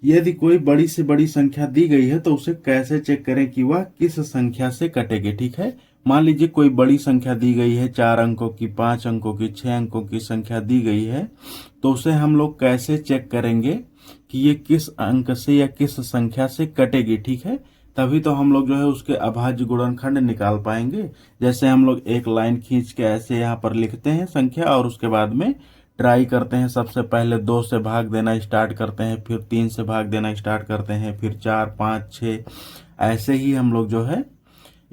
यदि कोई बड़ी से बड़ी संख्या दी गई है तो उसे कैसे चेक करें कि वह किस संख्या से कटेगी। ठीक है, मान लीजिए कोई बड़ी संख्या दी गई है, 4 अंकों की, 5 अंकों की, 6 अंकों की संख्या दी गई है, तो उसे हम लोग कैसे चेक करेंगे कि ये किस अंक से या किस संख्या से कटेगी। ठीक है, तभी तो हम लोग जो है उसके अभाज्य गुणनखंड निकाल पाएंगे। जैसे हम लोग एक लाइन खींच के ऐसे यहाँ पर लिखते हैं संख्या, और उसके बाद में ट्राई करते हैं। सबसे पहले 2 से भाग देना स्टार्ट करते हैं, फिर 3 से भाग देना स्टार्ट करते हैं, फिर 4, 5, 6, ऐसे ही हम लोग जो है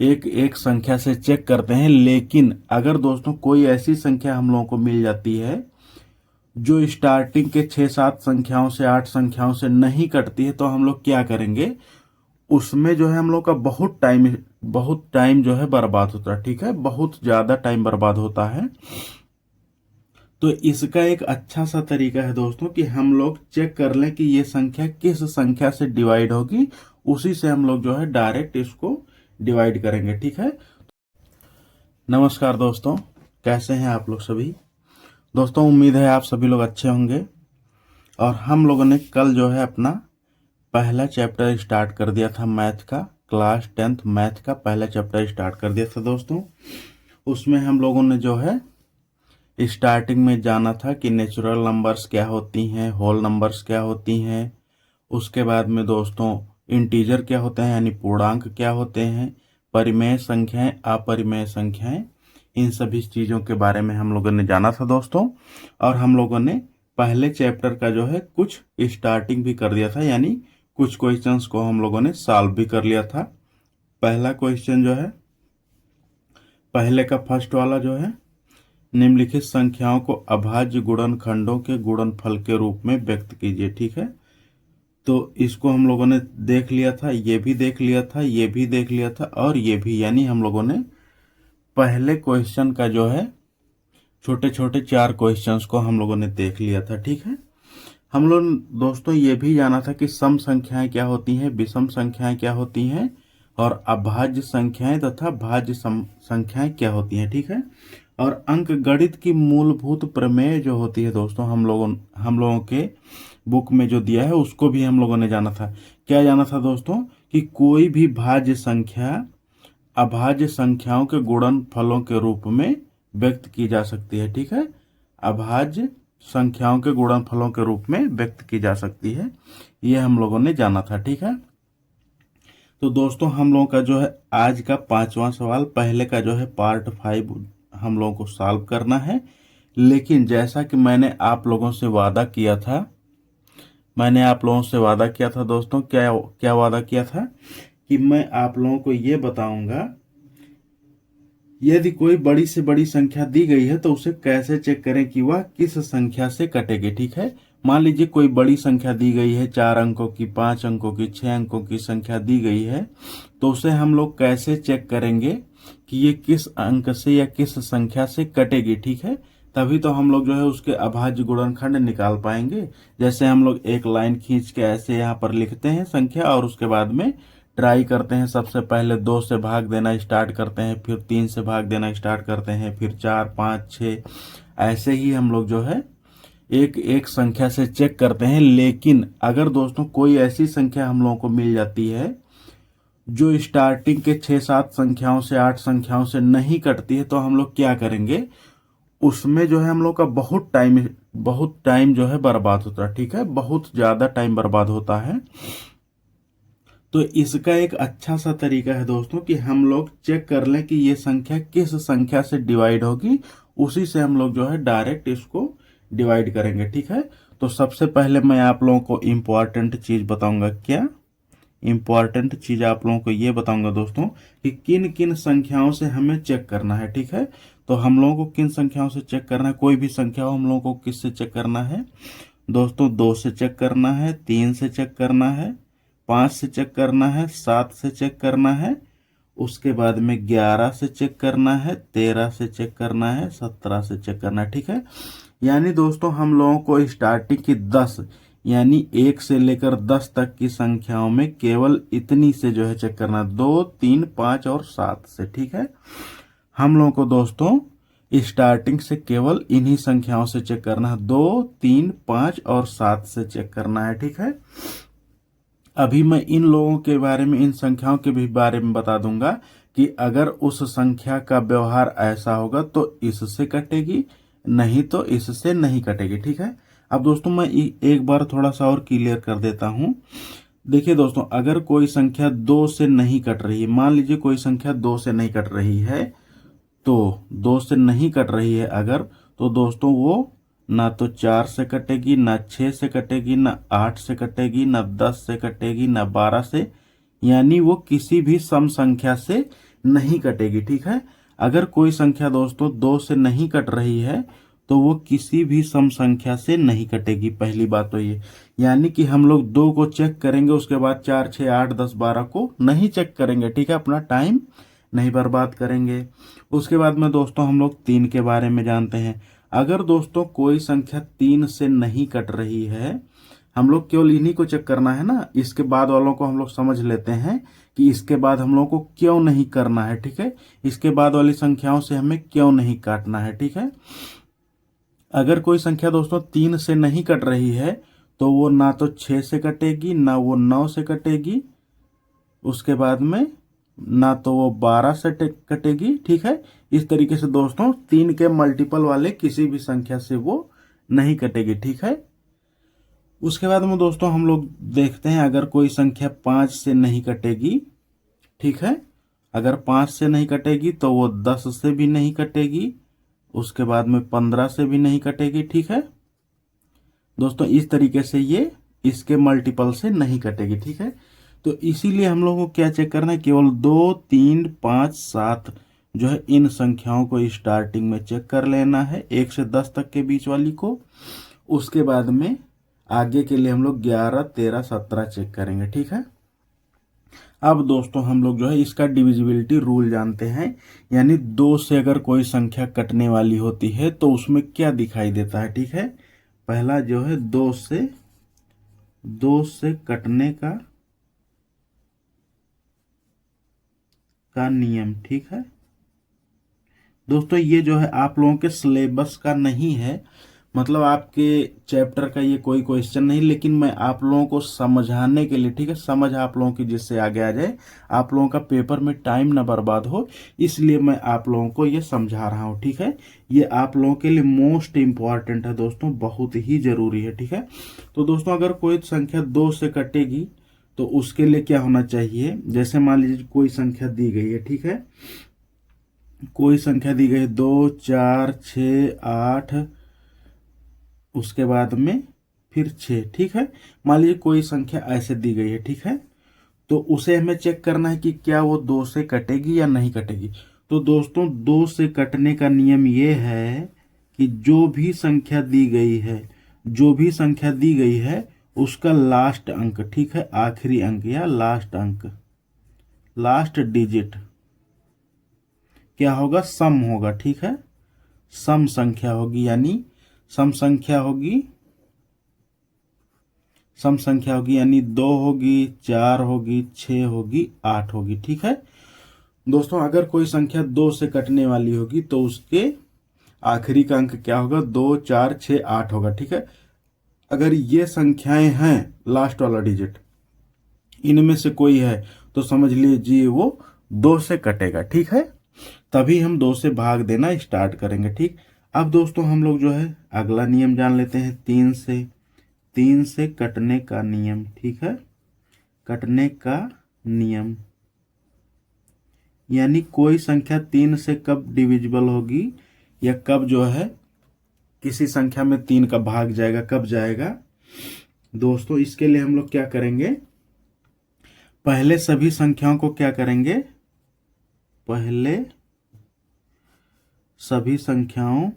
एक एक संख्या से चेक करते हैं। लेकिन अगर दोस्तों कोई ऐसी संख्या हम लोगों को मिल जाती है जो स्टार्टिंग के 6-7 संख्याओं से, 8 संख्याओं से नहीं कटती है, तो हम लोग क्या करेंगे, उसमें जो है हम लोग का बहुत टाइम जो है बर्बाद होता है। ठीक है, बहुत ज्यादा टाइम बर्बाद होता है। तो इसका एक अच्छा सा तरीका है दोस्तों कि हम लोग चेक कर लें कि ये संख्या किस संख्या से डिवाइड होगी, उसी से हम लोग जो है डायरेक्ट इसको डिवाइड करेंगे। ठीक है, नमस्कार दोस्तों, कैसे हैं आप लोग सभी। दोस्तों उम्मीद है आप सभी लोग अच्छे होंगे। और हम लोगों ने कल जो है अपना पहला चैप्टर स्टार्ट कर दिया था मैथ का, क्लास 10th मैथ का पहला चैप्टर स्टार्ट कर दिया था दोस्तों। उसमें हम लोगों ने जो है स्टार्टिंग में जाना था कि नेचुरल नंबर्स क्या होती हैं, होल नंबर्स क्या होती हैं, उसके बाद में दोस्तों इंटीजर क्या होते हैं यानी पूर्णांक क्या होते हैं, परिमेय संख्याएं, अपरिमेय संख्याएं, इन सभी चीज़ों के बारे में हम लोगों ने जाना था दोस्तों। और हम लोगों ने पहले चैप्टर का जो है कुछ स्टार्टिंग भी कर दिया था, यानी कुछ क्वेश्चंस को हम लोगों ने सॉल्व भी कर लिया था। पहला क्वेश्चन जो है, पहले का फर्स्ट वाला जो है, निम्नलिखित संख्याओं को अभाज्य गुणनखंडों के गुणनफल के रूप में व्यक्त कीजिए। ठीक है, तो इसको हम लोगों ने देख लिया था, ये भी देख लिया था, ये भी देख लिया था, और ये भी, यानी हम लोगों ने पहले क्वेश्चन का जो है छोटे छोटे 4 क्वेश्चंस को हम लोगों ने देख लिया था। ठीक है, हम लोग दोस्तों ये भी जाना था कि सम संख्याएं क्या होती हैं, विषम संख्याएं क्या होती हैं, और अभाज्य संख्याएं तथा भाज्य संख्याएं क्या होती हैं। ठीक है, और अंक गणित की मूलभूत प्रमेय जो होती है दोस्तों, हम लोगों के बुक में जो दिया है उसको भी हम लोगों ने जाना था। क्या जाना था दोस्तों कि कोई भी भाज्य संख्या अभाज्य संख्याओं के गुणनफलों के रूप में व्यक्त की जा सकती है। ठीक है, अभाज्य संख्याओं के गुणनफलों के रूप में व्यक्त की जा सकती है, ये हम लोगों ने जाना था। ठीक है, तो दोस्तों हम लोगों का जो है आज का 5वां सवाल, पहले का जो है पार्ट 5 हम लोगों को सॉल्व करना है। लेकिन जैसा कि मैंने आप लोगों से वादा किया था, दोस्तों, क्या क्या वादा किया था कि मैं आप लोगों को ये बताऊंगा यदि कोई बड़ी से बड़ी संख्या दी गई है तो उसे कैसे चेक करें कि वह किस संख्या से कटेगी। ठीक है, मान लीजिए कोई बड़ी संख्या दी गई है, 4 अंकों की, 5 अंकों की, 6 अंकों की संख्या दी गई है, तो उसे हम लोग कैसे चेक करेंगे कि ये किस अंक से या किस संख्या से कटेगी। ठीक है, तभी तो हम लोग जो है उसके अभाज्य गुणनखंड निकाल पाएंगे। जैसे हम लोग एक लाइन खींच के ऐसे यहाँ पर लिखते हैं संख्या, और उसके बाद में ट्राई करते हैं। सबसे पहले 2 से भाग देना स्टार्ट करते हैं, फिर 3 से भाग देना स्टार्ट करते हैं, फिर 4, 5, 6, ऐसे ही हम लोग जो है एक एक संख्या से चेक करते हैं। लेकिन अगर दोस्तों कोई ऐसी संख्या हम लोगों को मिल जाती है जो स्टार्टिंग के 6-7 संख्याओं से, 8 संख्याओं से नहीं कटती है, तो हम लोग क्या करेंगे, उसमें जो है हम लोग का बहुत टाइम जो है बर्बाद होता है। ठीक है, बहुत ज्यादा टाइम बर्बाद होता है। तो इसका एक अच्छा सा तरीका है दोस्तों कि हम लोग चेक कर लें कि ये संख्या किस संख्या से डिवाइड होगी, उसी से हम लोग जो है डायरेक्ट इसको डिवाइड करेंगे। ठीक है, तो सबसे पहले मैं आप लोगों को इम्पोर्टेंट चीज बताऊंगा। क्या इम्पोर्टेंट चीज आप लोगों को ये बताऊंगा दोस्तों कि किन किन संख्याओं से हमें चेक करना है। ठीक है, तो हम लोगों को किन संख्याओं से चेक करना है, कोई भी संख्या हो, हम लोगों को किससे चेक करना है दोस्तों, 2 से चेक करना है, 3 से चेक करना है, 5 से चेक करना है, 7 से चेक करना है, उसके बाद में 11 से चेक करना है, 13 से चेक करना है, 17 से चेक करना है। ठीक है, यानी दोस्तों हम लोगों को स्टार्टिंग की 10 यानी 1 से लेकर 10 तक की संख्याओं में केवल इतनी से जो है चेक करना, 2, 3, 5 और 7 से। ठीक है, हम लोगों को दोस्तों स्टार्टिंग से केवल इन्हीं संख्याओं से चेक करना है, 2, 3, 5 और 7 से चेक करना है। ठीक है, अभी मैं इन लोगों के बारे में, इन संख्याओं के भी बारे में बता दूंगा कि अगर उस संख्या का व्यवहार ऐसा होगा तो इससे कटेगी, नहीं तो इससे नहीं कटेगी। ठीक है। अब दोस्तों मैं एक बार थोड़ा सा और क्लियर कर देता हूं। देखिए दोस्तों, अगर कोई संख्या 2 से नहीं कट रही है, मान लीजिए कोई संख्या 2 से नहीं कट रही है, तो 2 से नहीं कट रही है अगर, तो दोस्तों वो ना तो 4 से कटेगी, ना 6 से कटेगी, ना 8 से कटेगी, ना 10 से कटेगी, ना 12 से, यानी वो किसी भी सम संख्या से नहीं कटेगी। ठीक है। अगर कोई संख्या दोस्तों 2 से नहीं कट रही है तो वो किसी भी सम संख्या से नहीं कटेगी। पहली बात तो ये, यानी कि हम लोग 2 को चेक करेंगे, उसके बाद 4, 6, 8, 10, 12 को नहीं चेक करेंगे। ठीक है। अपना टाइम नहीं बर्बाद करेंगे। उसके बाद में दोस्तों हम लोग 3 के बारे में जानते हैं। अगर दोस्तों कोई संख्या 3 से नहीं कट रही है, हम लोग केवल इन्हीं को चेक करना है ना, इसके बाद वालों को हम लोग समझ लेते हैं कि इसके बाद हम लोग को क्यों नहीं करना है। ठीक है। इसके बाद वाली संख्याओं से हमें क्यों नहीं काटना है। ठीक है। अगर कोई संख्या दोस्तों 3 से नहीं कट रही है तो वो ना तो 6 से कटेगी, ना वो 9 से कटेगी, उसके बाद में ना तो वो 12 से कटेगी। ठीक है। इस तरीके से दोस्तों 3 के मल्टीपल वाले किसी भी संख्या से वो नहीं कटेगी। ठीक है। उसके बाद में दोस्तों हम लोग देखते हैं, अगर कोई संख्या 5 से नहीं कटेगी, ठीक है, अगर 5 से नहीं कटेगी तो वो 10 से भी नहीं कटेगी, उसके बाद में 15 से भी नहीं कटेगी। ठीक है दोस्तों, इस तरीके से ये इसके मल्टीपल से नहीं कटेगी। ठीक है। तो इसीलिए हम लोगों को क्या चेक करना है, केवल 2, 3, 5, 7 जो है इन संख्याओं को स्टार्टिंग में चेक कर लेना है, 1 से 10 तक के बीच वाली को। उसके बाद में आगे के लिए हम लोग 11, 13, 17 चेक करेंगे। ठीक है। अब दोस्तों हम लोग जो है इसका डिविजिबिलिटी रूल जानते हैं, यानी 2 से अगर कोई संख्या कटने वाली होती है तो उसमें क्या दिखाई देता है। ठीक है। पहला जो है 2 से कटने का नियम। ठीक है दोस्तों, ये जो है आप लोगों के सिलेबस का नहीं है, मतलब आपके चैप्टर का ये कोई क्वेश्चन नहीं, लेकिन मैं आप लोगों को समझाने के लिए, ठीक है, समझ आप लोगों की जिससे आगे आ जाए, आप लोगों का पेपर में टाइम ना बर्बाद हो, इसलिए मैं आप लोगों को ये समझा रहा हूँ। ठीक है। ये आप लोगों के लिए मोस्ट इंपॉर्टेंट है दोस्तों, बहुत ही जरूरी है। ठीक है। तो दोस्तों अगर कोई संख्या 2 से कटेगी तो उसके लिए क्या होना चाहिए, जैसे मान लीजिए कोई संख्या दी गई है। ठीक है। कोई संख्या दी गई है 2, 4, 6, 8, उसके बाद में फिर 6। ठीक है। मान लीजिए कोई संख्या ऐसे दी गई है। ठीक है। तो उसे हमें चेक करना है कि क्या वो 2 से कटेगी या नहीं कटेगी। तो दोस्तों 2 से कटने का नियम ये है कि जो भी संख्या दी गई है, जो भी संख्या दी गई है उसका लास्ट अंक, ठीक है, आखिरी अंक या लास्ट अंक, लास्ट डिजिट क्या होगा, सम होगा। ठीक है। सम संख्या होगी, यानी सम संख्या होगी, सम संख्या होगी, यानी 2 होगी, 4 होगी, 6 होगी, 8 होगी। ठीक है दोस्तों, अगर कोई संख्या 2 से कटने वाली होगी तो उसके आखिरी का अंक क्या होगा, 2, 4, 6, 8 होगा। ठीक है। अगर ये संख्याएं हैं लास्ट वाला डिजिट, इनमें से कोई है तो समझ लीजिए वो 2 से कटेगा। ठीक है। तभी हम 2 से भाग देना स्टार्ट करेंगे। ठीक। अब दोस्तों हम लोग जो है अगला नियम जान लेते हैं, 3 से कटने का नियम। ठीक है। कटने का नियम, यानी कोई संख्या 3 से कब डिविजिबल होगी, या कब जो है किसी संख्या में 3 का भाग जाएगा, कब जाएगा दोस्तों। इसके लिए हम लोग क्या करेंगे, पहले सभी संख्याओं को क्या करेंगे, पहले सभी संख्याओं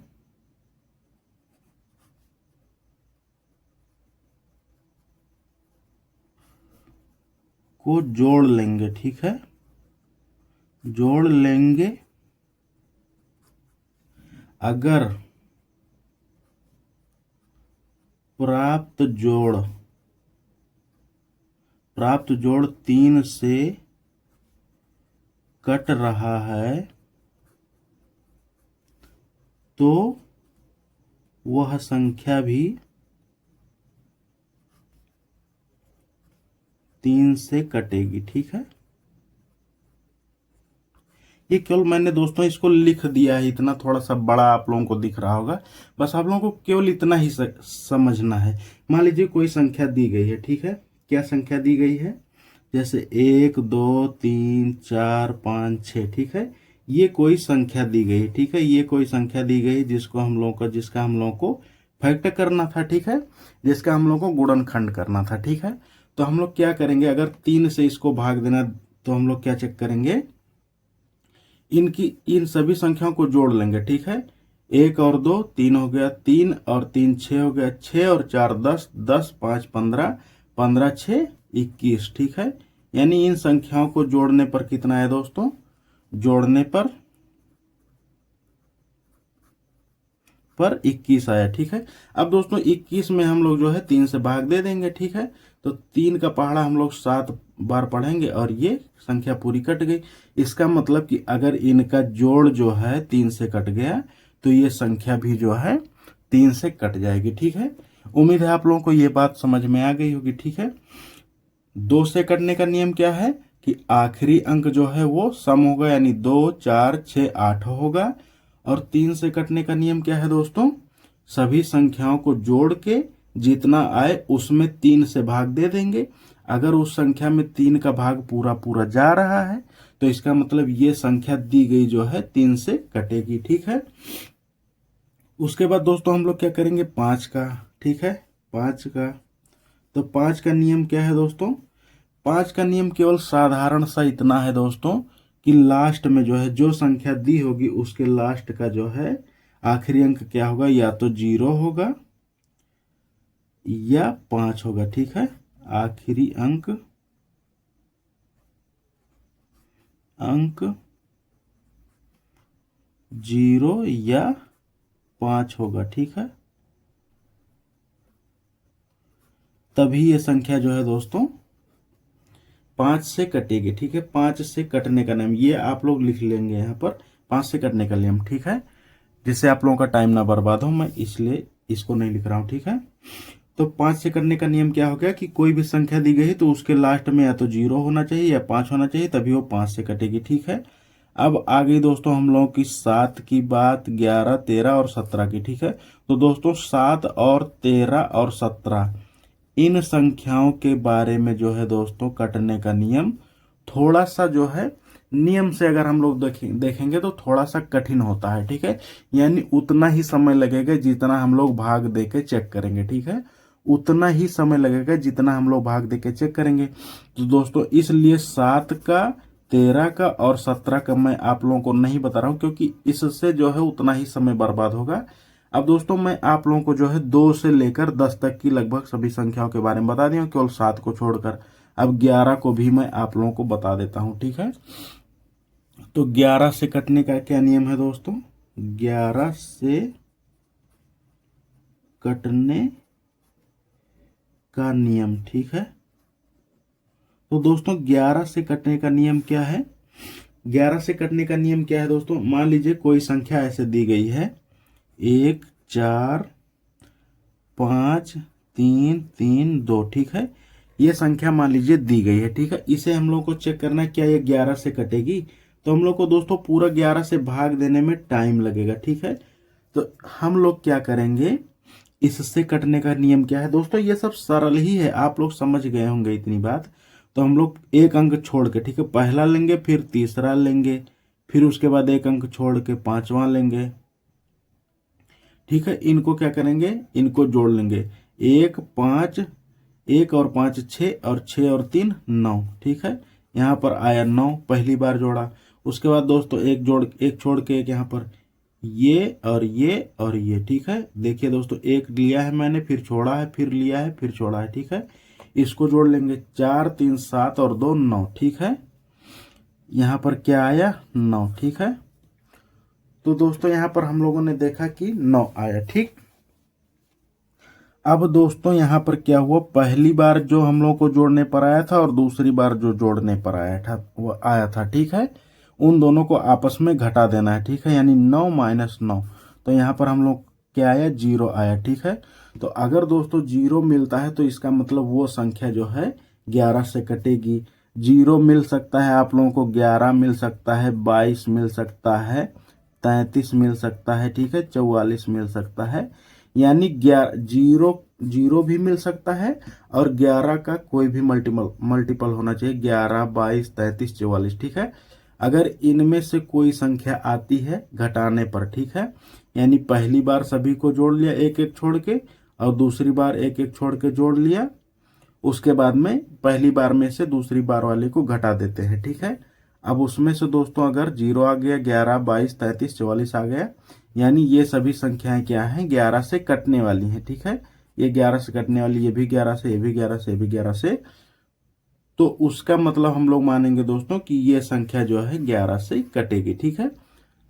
को जोड़ लेंगे। ठीक है। जोड़ लेंगे, अगर प्राप्त जोड़ 3 से कट रहा है तो वह संख्या भी 3 से कटेगी। ठीक है, ये केवल मैंने दोस्तों इसको लिख दिया है, इतना थोड़ा सा बड़ा आप लोगों को दिख रहा होगा, बस आप लोगों को केवल इतना ही समझना है। मान लीजिए कोई संख्या दी गई है, ठीक है, क्या संख्या दी गई है, जैसे 1 2 3 4 5 6, ठीक है, ये कोई संख्या दी गई, ठीक है, ये कोई संख्या दी गई जिसका हम लोगों को फैक्ट करना था, ठीक है, जिसका हम लोग को गुणनखंड करना था। ठीक है, तो हम लोग क्या करेंगे, अगर 3 से इसको भाग देना तो हम लोग क्या चेक करेंगे, इन सभी संख्याओं को जोड़ लेंगे। ठीक है, 1 और 2 3 हो गया, 3 और 3 6 हो गया, 6 और 4 10, 10 5 15, 15 6 21। ठीक है, यानी इन संख्याओं को जोड़ने पर कितना है दोस्तों, जोड़ने पर 21 आया। ठीक है, अब दोस्तों 21 में हम लोग जो है 3 से भाग दे देंगे। ठीक है, तो 3 का पहाड़ा हम लोग 7 बार पढ़ेंगे और ये संख्या पूरी कट गई। इसका मतलब कि अगर इनका जोड़ जो है 3 से कट गया तो ये संख्या भी जो है 3 से कट जाएगी। ठीक है, उम्मीद है आप लोगों को ये बात समझ में आ गई होगी। ठीक है, 2 से कटने का नियम क्या है कि आखिरी अंक जो है वो सम होगा, यानी 2 4 6 8 होगा। और 3 से कटने का नियम क्या है दोस्तों, सभी संख्याओं को जोड़ के जितना आए उसमें 3 से भाग दे देंगे। अगर उस संख्या में 3 का भाग पूरा पूरा जा रहा है तो इसका मतलब ये संख्या दी गई जो है 3 से कटेगी। ठीक है, उसके बाद दोस्तों हम लोग क्या करेंगे, 5 का। ठीक है, 5 का, तो 5 का नियम क्या है दोस्तों, 5 का नियम केवल साधारण सा इतना है दोस्तों कि लास्ट में जो है जो संख्या दी होगी उसके लास्ट का जो है आखिरी अंक क्या होगा, या तो 0 होगा या 5 होगा। ठीक है, आखिरी अंक 0 या 5 होगा। ठीक है, तभी ये संख्या जो है दोस्तों 5 से कटेगी। ठीक है, 5 से कटने का नियम ये आप लोग लिख लेंगे यहाँ पर, 5 से कटने का नियम। ठीक है, जिससे आप लोगों का टाइम ना बर्बाद हो, मैं इसलिए इसको नहीं लिख रहा हूं। ठीक है, तो 5 से कटने का नियम क्या हो गया कि कोई भी संख्या दी गई तो उसके लास्ट में या तो 0 होना चाहिए या 5 होना चाहिए, तभी वो 5 से कटेगी। ठीक है, अब आ गई दोस्तों हम लोगों की 7 की बात, 11 13 और 17 की। ठीक है, तो दोस्तों 7 और 13 और 17 इन संख्याओं के बारे में जो है दोस्तों कटने का नियम थोड़ा सा जो है नियम से अगर हम लोग देखेंगे तो थोड़ा सा कठिन होता है। ठीक है, यानी उतना ही समय लगेगा जितना हम लोग भाग दे के चेक करेंगे। ठीक है, उतना ही समय लगेगा जितना हम लोग भाग दे के चेक करेंगे। तो दोस्तों इसलिए 7 का, 13 का और 17 का मैं आप लोगों को नहीं बता रहा हूं क्योंकि इससे जो है उतना ही समय बर्बाद होगा। अब दोस्तों मैं आप लोगों को जो है 2 से लेकर 10 तक की लगभग सभी संख्याओं के बारे में बता दिया, केवल 7 को छोड़कर। अब 11 को भी मैं आप लोगों को बता देता हूं। ठीक है, तो 11 से कटने का क्या नियम है दोस्तों, 11 से कटने का नियम। ठीक है, तो दोस्तों 11 से कटने का नियम क्या है, 11 से कटने का नियम क्या है दोस्तों, मान लीजिए कोई संख्या ऐसे दी गई है 1 4 5 3 3 2। ठीक है, ये संख्या मान लीजिए दी गई है। ठीक है, इसे हम लोग को चेक करना है क्या ये 11 से कटेगी, तो हम लोग को दोस्तों पूरा 11 से भाग देने में टाइम लगेगा। ठीक है, तो हम लोग क्या करेंगे, इससे कटने का नियम क्या है दोस्तों, ये सब सरल ही है, आप लोग समझ गए होंगे इतनी बात। तो हम लोग एक अंक छोड़ के, ठीक है, पहला लेंगे, फिर तीसरा लेंगे, फिर उसके बाद एक अंक छोड़ के 5वां लेंगे। ठीक है, इनको क्या करेंगे, इनको जोड़ लेंगे, 1 5, 1 और 5 6 और 6 और 3 9। ठीक है, यहाँ पर आया 9, पहली बार जोड़ा। उसके बाद दोस्तों एक छोड़ के एक यहाँ पर ये और ये और ये। ठीक है, देखिए दोस्तों एक लिया है मैंने, फिर छोड़ा है, फिर लिया है, फिर छोड़ा है। ठीक है, इसको जोड़ लेंगे, 4 3 7 और 2 9। ठीक है, यहाँ पर क्या आया, 9। ठीक है, तो दोस्तों यहाँ पर हम लोगों ने देखा कि 9 आया। ठीक, अब दोस्तों यहाँ पर क्या हुआ, पहली बार जो हम लोग को जोड़ने पर आया था और दूसरी बार जो जोड़ने पर आया था वो आया था। ठीक है, उन दोनों को आपस में घटा देना है। ठीक है, यानी 9 - 9, तो यहाँ पर हम लोग क्या आया, 0 आया। ठीक है, तो अगर दोस्तों 0 मिलता है तो इसका मतलब वो संख्या जो है 11 से कटेगी। 0 मिल सकता है आप लोगों को, 11 मिल सकता है, 22 मिल सकता है, 33 मिल सकता है, ठीक है, 44 मिल सकता है। यानी 0 भी मिल सकता है और 11 का कोई भी मल्टीपल होना चाहिए, 11, 22, 33, 44, ठीक है। अगर इनमें से कोई संख्या आती है घटाने पर, ठीक है, यानी पहली बार सभी को जोड़ लिया एक एक छोड़ के, और दूसरी बार एक एक छोड़ के जोड़ लिया, उसके बाद में पहली बार में से दूसरी बार वाले को घटा देते हैं, ठीक है। अब उसमें से दोस्तों अगर 0 आ गया, 11, 22, 33, 44 आ गया, यानी ये सभी संख्याएं क्या हैं, 11 से कटने वाली हैं, ठीक है। ये 11 से कटने वाली, ये भी 11 से, ये भी 11 से, ये भी 11 से। तो उसका मतलब हम लोग मानेंगे दोस्तों कि ये संख्या जो है 11 से कटेगी, ठीक है।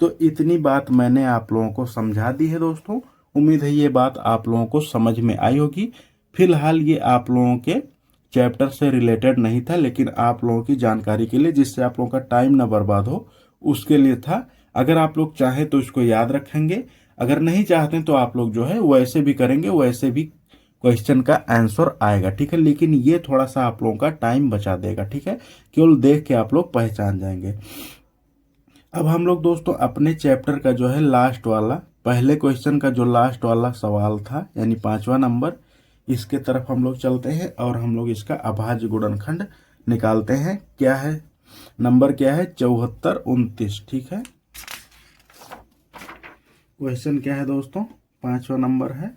तो इतनी बात मैंने आप लोगों को समझा दी है दोस्तों। उम्मीद है ये बात आप लोगों को समझ में आई होगी। फिलहाल ये आप लोगों के चैप्टर से रिलेटेड नहीं था, लेकिन आप लोगों की जानकारी के लिए, जिससे आप लोगों का टाइम ना बर्बाद हो, उसके लिए था। अगर आप लोग चाहें तो इसको याद रखेंगे, अगर नहीं चाहते तो आप लोग जो है वैसे भी करेंगे, वैसे भी क्वेश्चन का आंसर आएगा, ठीक है। लेकिन ये थोड़ा सा आप लोगों का टाइम बचा देगा, ठीक है, केवल देख के आप लोग पहचान जाएंगे। अब हम लोग दोस्तों अपने चैप्टर का जो है लास्ट वाला, पहले क्वेश्चन का जो लास्ट वाला सवाल था, यानी 5वां नंबर, इसके तरफ हम लोग चलते हैं और हम लोग इसका अभाज्य गुणनखंड निकालते हैं। क्या है नंबर, क्या है, 74, 29, ठीक है। क्वेश्चन क्या है दोस्तों, 5वां नंबर है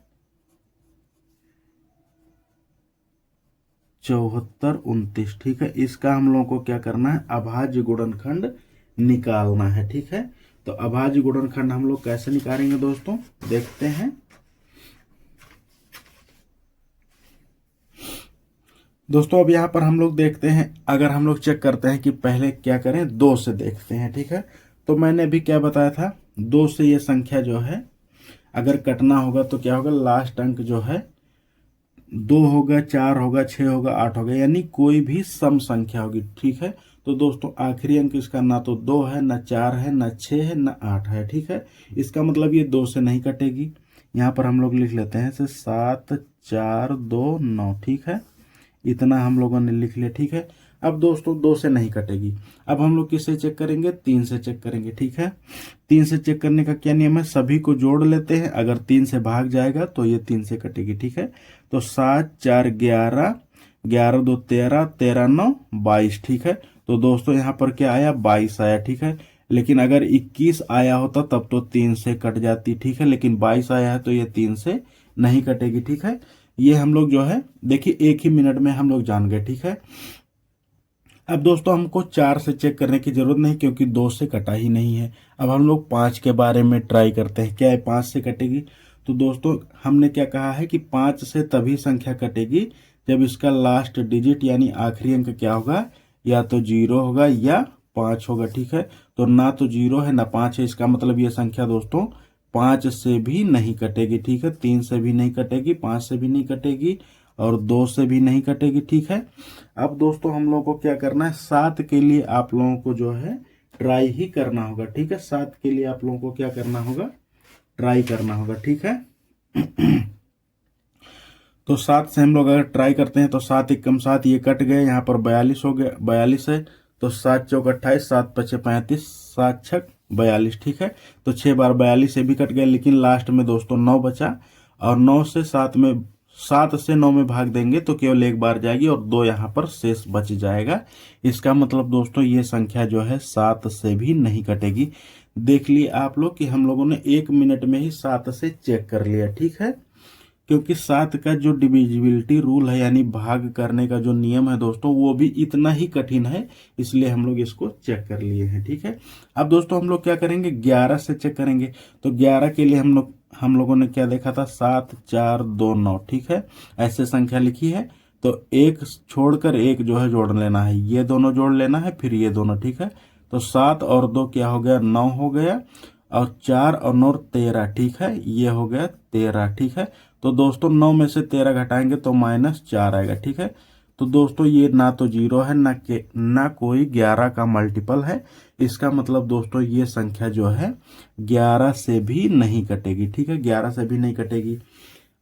74, 29, ठीक है। इसका हम लोगों को क्या करना है, अभाज्य गुणनखंड निकालना है, ठीक है। तो अभाज्य गुणनखंड हम लोग कैसे निकालेंगे दोस्तों, देखते हैं। दोस्तों अब यहाँ पर हम लोग देखते हैं, अगर हम लोग चेक करते हैं कि पहले क्या करें, 2 से देखते हैं, ठीक है। तो मैंने अभी क्या बताया था, 2 से ये संख्या जो है अगर कटना होगा तो क्या होगा, लास्ट अंक जो है 2 होगा, 4 होगा, 6 होगा, 8 होगा, यानी कोई भी सम संख्या होगी, ठीक है। तो दोस्तों आखिरी अंक इसका ना तो 2 है, ना 4 है, ना 6 है, ना 8 है, ठीक है। इसका मतलब ये 2 से नहीं कटेगी। यहाँ पर हम लोग लिख लेते हैं 7, 4, 2, 9, ठीक है। इतना हम लोगों ने लिख लिया, ठीक है। अब दोस्तों 2 से नहीं कटेगी। अब हम लोग किससे चेक करेंगे, 3 से चेक करेंगे, ठीक है। 3 से चेक करने का क्या नियम है, सभी को जोड़ लेते हैं, अगर 3 से भाग जाएगा तो ये 3 से कटेगी, ठीक है। तो 7, 4, 11, 11, 2, 13, 13, 9, 22, ठीक है। तो दोस्तों यहाँ पर क्या आया, 22 आया, ठीक है। लेकिन अगर 21 आया होता तब तो 3 से कट जाती, ठीक है। लेकिन 22 आया है तो ये 3 से नहीं कटेगी, ठीक है। ये हम लोग जो है देखिए 1 ही मिनट में हम लोग जान गए, ठीक है। अब दोस्तों हमको 4 से चेक करने की जरूरत नहीं, क्योंकि 2 से कटा ही नहीं है। अब हम लोग 5 के बारे में ट्राई करते हैं, क्या है 5 से कटेगी। तो दोस्तों हमने क्या कहा है कि 5 से तभी संख्या कटेगी जब इसका लास्ट डिजिट यानी आखिरी अंक क्या होगा, या तो 0 होगा या 5 होगा, ठीक है। तो ना तो 0 है ना 5 है, इसका मतलब ये संख्या दोस्तों 5 से भी नहीं कटेगी, ठीक है। 3 से भी नहीं कटेगी, 5 से भी नहीं कटेगी और 2 से भी नहीं कटेगी, ठीक है। अब दोस्तों हम लोगों को क्या करना है, 7 के लिए आप लोगों को जो है ट्राई ही करना होगा, ठीक है। 7 के लिए आप लोगों को क्या करना होगा, ट्राई करना होगा, ठीक है। तो 7 से हम लोग अगर ट्राई करते हैं तो 7 एकम 7, ये कट गए, यहाँ पर 42 हो गया, 42 है तो 7 चौक 28, 7 पचे 35, 7 छक 42, ठीक है। तो 6 बार 42 से भी कट गए, लेकिन लास्ट में दोस्तों 9 बचा, और 9 से 7 से 9 में भाग देंगे तो केवल एक बार जाएगी और 2 यहाँ पर शेष बच जाएगा। इसका मतलब दोस्तों ये संख्या जो है 7 से भी नहीं कटेगी। देख लिए आप लोग कि हम लोगों ने 1 मिनट में ही 7 से चेक कर लिया, ठीक है। क्योंकि 7 का जो डिविजिबिलिटी रूल है यानी भाग करने का जो नियम है दोस्तों, वो भी इतना ही कठिन है, इसलिए हम लोग इसको चेक कर लिए हैं, ठीक है। अब दोस्तों हम लोग क्या करेंगे, 11 से चेक करेंगे। तो 11 के लिए हम लोगों ने क्या देखा था, 7, 4, 2, 9, ठीक है। ऐसे संख्या लिखी है तो एक छोड़कर एक जो है जोड़ लेना है, ये दोनों जोड़ लेना है, फिर ये दोनों, ठीक है। तो 7 और 2 क्या हो गया, 9 हो गया, और 4 और 9 13, ठीक है, ये हो गया 13, ठीक है। तो दोस्तों 9 में से 13 घटाएंगे तो -4 आएगा, ठीक है। तो दोस्तों ये ना तो 0 है ना कोई 11 का मल्टीपल है। इसका मतलब दोस्तों ये संख्या जो है 11 से भी नहीं कटेगी, ठीक है, 11 से भी नहीं कटेगी।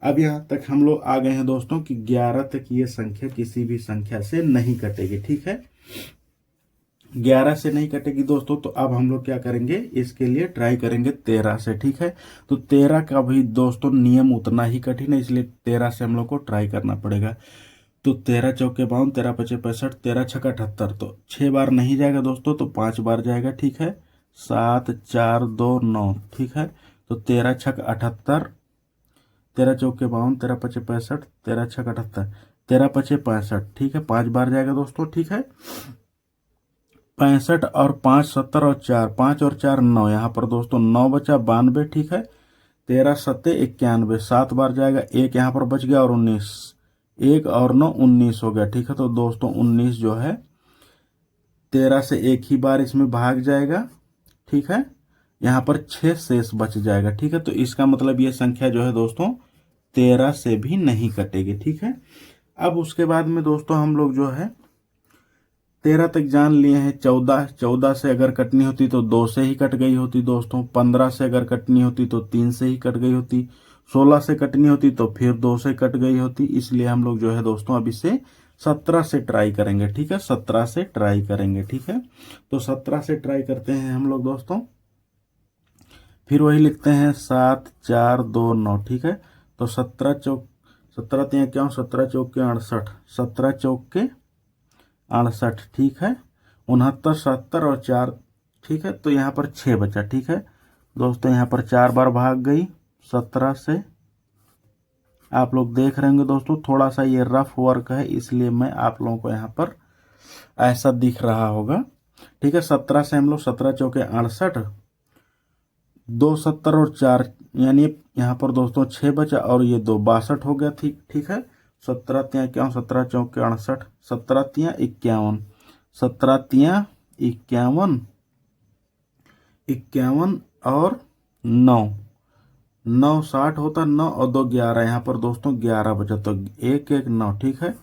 अब यहाँ तक हम लोग आ गए हैं दोस्तों कि 11 तक ये संख्या किसी भी संख्या से नहीं कटेगी। ठीक है, 11 से नहीं कटेगी दोस्तों। तो अब हम लोग क्या करेंगे, इसके लिए ट्राई करेंगे 13 से। ठीक है, तो 13 का भी दोस्तों नियम उतना ही कठिन है, इसलिए 13 से हम लोग को ट्राई करना पड़ेगा। तो 13 चौके 52, 13 पचे 65, 13 छक्का 78। तो 6 बार नहीं जाएगा दोस्तों, तो 5 बार जाएगा। ठीक है, 7 4 2 9। ठीक है, तो 13 छक 78, 13 चौके 52, 13 पचे 65, 13 छक 78, 13 पचे 65। ठीक है, 5 बार जाएगा दोस्तों। ठीक है, 65 और 5 70 और 4, 5 और 4 9। यहाँ पर दोस्तों 9 बचा 92। ठीक है, 13 सत्ते 91, 7 बार जाएगा। एक यहाँ पर बच गया और 19, 1 और 9 19 हो गया। ठीक है, तो दोस्तों 19 जो है 13 से एक ही बार इसमें भाग जाएगा। ठीक है, यहाँ पर 6 शेष बच जाएगा। ठीक है, तो इसका मतलब ये संख्या जो है दोस्तों 13 से भी नहीं कटेगी। ठीक है, अब उसके बाद में दोस्तों हम लोग जो है 13 तक जान लिए हैं। 14 से अगर कटनी होती तो 2 से ही कट गई होती दोस्तों। 15 से अगर कटनी होती तो 3 से ही कट गई होती। 16 से कटनी होती तो फिर 2 से कट गई होती। इसलिए हम लोग जो है दोस्तों अब इसे 17 से ट्राई करेंगे। ठीक है, 17 से ट्राई करेंगे। ठीक है, तो 17 से ट्राई करते हैं हम लोग दोस्तों। फिर वही लिखते हैं 7 4 2 9। ठीक है, तो 17 चौक 17 3 क्या 17 चौक के 68, 17 चौक के 68। ठीक है, 69 70 और 4। ठीक है, तो यहाँ पर 6 बचा। ठीक है दोस्तों, यहाँ पर 4 बार भाग गई 17 से। आप लोग देख रहे होंगे दोस्तों, थोड़ा सा ये रफ वर्क है, इसलिए मैं आप लोगों को यहाँ पर ऐसा दिख रहा होगा। ठीक है, 17 से हम लोग 17 चौके 68, 2 70 और 4, यानी यहाँ पर दोस्तों 6 बचा और ये 2 62 हो गया। ठीक है, 17 तिया 51, 17 चौके 68, 17 तिया 51, 17 तिया 51, 51 और 9, 9 60 होता, 9 और 2 11। यहाँ पर दोस्तों 11 बचा, तो 1 1 9। ठीक है,